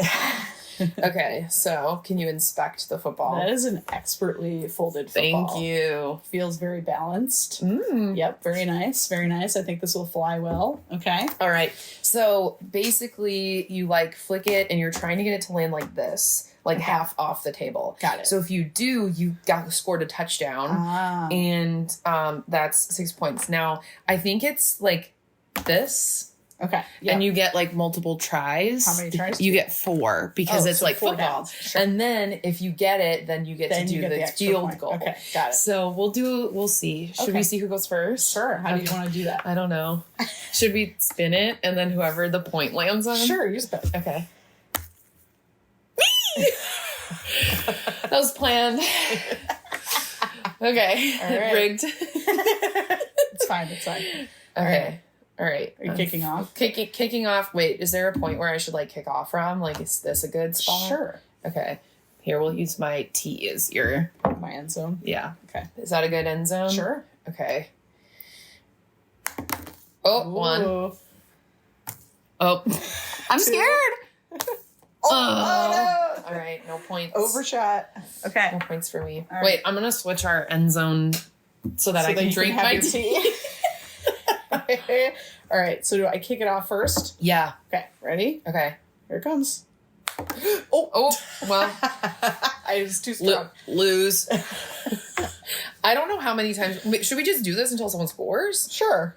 Okay, so can you inspect the football? That is an expertly folded football. Thank you. Feels very balanced. Mm. Yep, very nice. Very nice. I think this will fly well. Okay. All right. So basically you like flick it and you're trying to get it to land like this, like half off the table. Got it. So if you do, you scored a touchdown and that's 6 points. Now, I think it's like this. Okay. Yep. And you get like multiple tries. How many tries? You get 4 because it's like 4 football. downs. Sure. And then if you get it, then you get to do the field point. goal. Okay, got it. So we'll see. Should we see who goes first? Sure. How do you want to do that? I don't know. Should we spin it and then whoever the point lands on? Sure, you spin. Okay. That was planned. Okay. All right. Rigged. It's fine. Okay. All right. Are you kicking off? Kicking off. Wait, is there a point where I should like kick off from? Like, is this a good spot? Sure. Okay. Here, we'll use my T as your... My end zone. Yeah. Okay. Is that a good end zone?Ure. Okay. Oh, Ooh. 1. Oh. I'm scared. Oh, no. All right. No points. Overshot. Okay. No points for me. All Wait, I'm going to switch our end zone so that I can drink my tea. All right. So do I kick it off first? Yeah. Okay. Ready? Okay. Here it comes. Oh, well. I was too strong. Lose. I don't know how many times. Should we just do this until someone scores? Sure.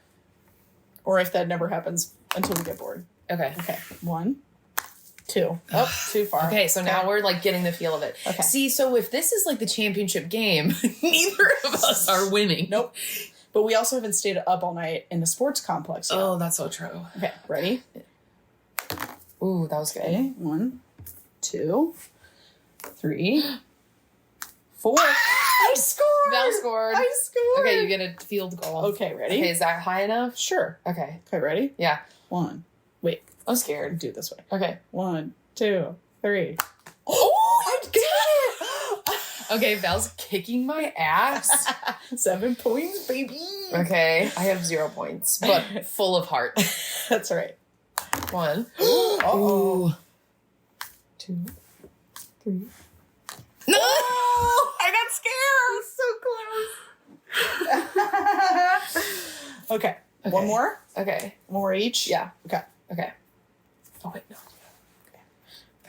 Or if that never happens, until we get bored. Okay. 1, 2. Oh, too far. Okay, so now we're like getting the feel of it. Okay. See, so if this is like the championship game, neither of us are winning. Nope. But we also haven't stayed up all night in the sports complex yet. Oh, that's so true. Okay, ready? Ooh, that was good. Okay, 1, 2, 3, 4. I scored! Val scored. I scored! Okay, you get a field goal. Okay, ready? Okay, is that high enough? Sure. Okay. Okay, ready? Yeah. 1. Wait, I'm scared. do it this way. Okay. 1, 2, 3. Oh, I did it! Okay, Val's kicking my ass. 7 points, baby. Okay, I have 0 points, but full of heart. That's right. 1. Uh-oh. 2, 3. No! I got So close. Okay. One more? Okay. One more each? Yeah. Okay. Okay. Oh, wait, no.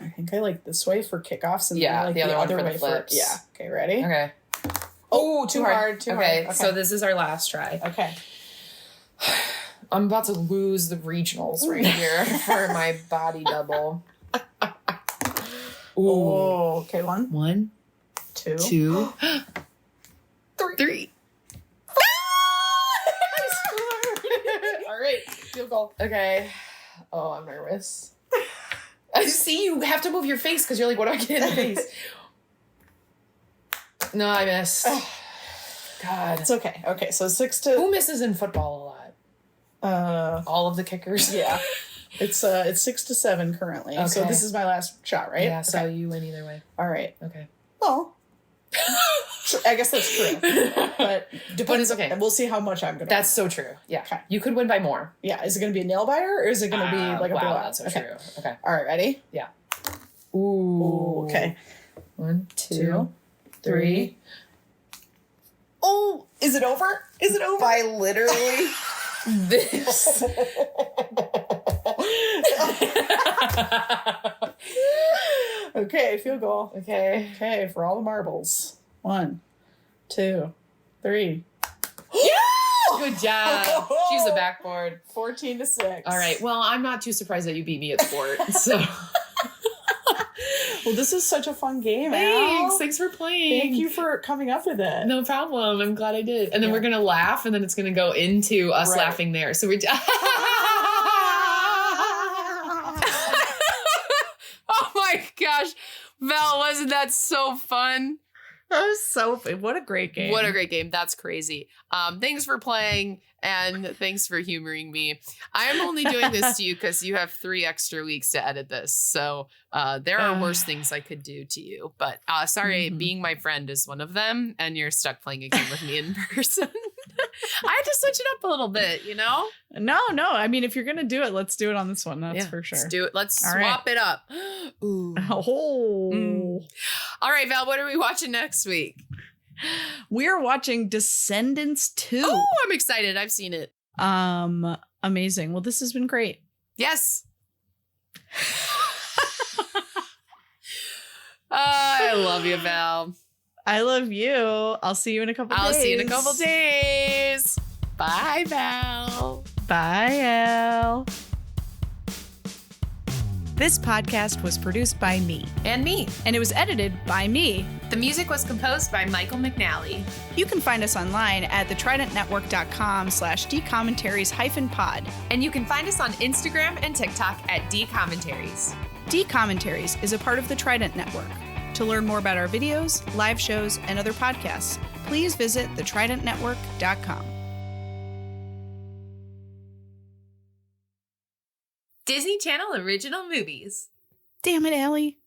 I think I like this way for kickoffs and Yeah, then I like the other one for the way flips. yeah. Okay, ready? Okay. Oh, too hard. Too okay, hard. so this is our last try. Okay. I'm about to lose the regionals right here for my body double. Ooh. Oh, okay. 1, 1, 2, 2, 3. All right. Field goal. Okay. Oh, I'm nervous. I see you have to move your face because you're like, what do I get in the face? No, I missed. God. It's okay. Okay, so 6 to... Who misses in football a lot? All of the kickers? Yeah. It's 6 to 7 currently. Okay. So this is my last shot, right? Yeah, so you win either way. All right. Okay. Well, I guess that's true. But it's okay. We'll see how much I'm going to That's so true. Yeah. Okay. You could win by more. Yeah. Is it going to be a nail biter or is it going to be like a wow, blowout? that's so okay. true. Okay. All right. Ready? Yeah. Ooh. Okay. 1, 2, 3. Oh, is it over? Is it over? By literally this. Okay, field goal. Okay. Okay, for all the marbles. 1, 2, 3. Yeah! Good job. She's a backboard. 14 to 6. All right. Well, I'm not too surprised that you beat me at sport. So Well, this is such a fun game, thanks. Al. Thanks for playing. Thank you for coming up with it. No problem. I'm glad I did. And then we're gonna laugh, and then it's gonna go into us laughing there. So we're. Oh my gosh, Val, wasn't that so fun? That was so fun. What a great game. What a great game. That's crazy. Thanks for playing, and thanks for humoring me. I'm only doing this to you because you have 3 extra weeks to edit this. So there are worse things I could do to you. But sorry, being my friend is one of them, and you're stuck playing a game with me in person. I had to switch it up a little bit, you know? No. I mean, if you're going to do it, let's do it on this one. That's for sure. Let's do it. Let's All swap it up. Ooh. Oh. All right, Val, what are we watching next week? We're watching Descendents 2. Oh, I'm excited. I've seen it. Amazing. Well, this has been great. Yes. I love you, Val. I love you. I'll see you in a couple days. I'll see you in a couple days. Bye, Val. Bye, Elle. This podcast was produced by me. And me. And it was edited by me. The music was composed by Michael McNally. You can find us online at thetridentnetwork.com/dcommentaries-pod. And you can find us on Instagram and TikTok at dcommentaries. Dcommentaries is a part of the Trident Network. To learn more about our videos, live shows, and other podcasts, please visit thetridentnetwork.com. Disney Channel original movies. Damn it, Allie.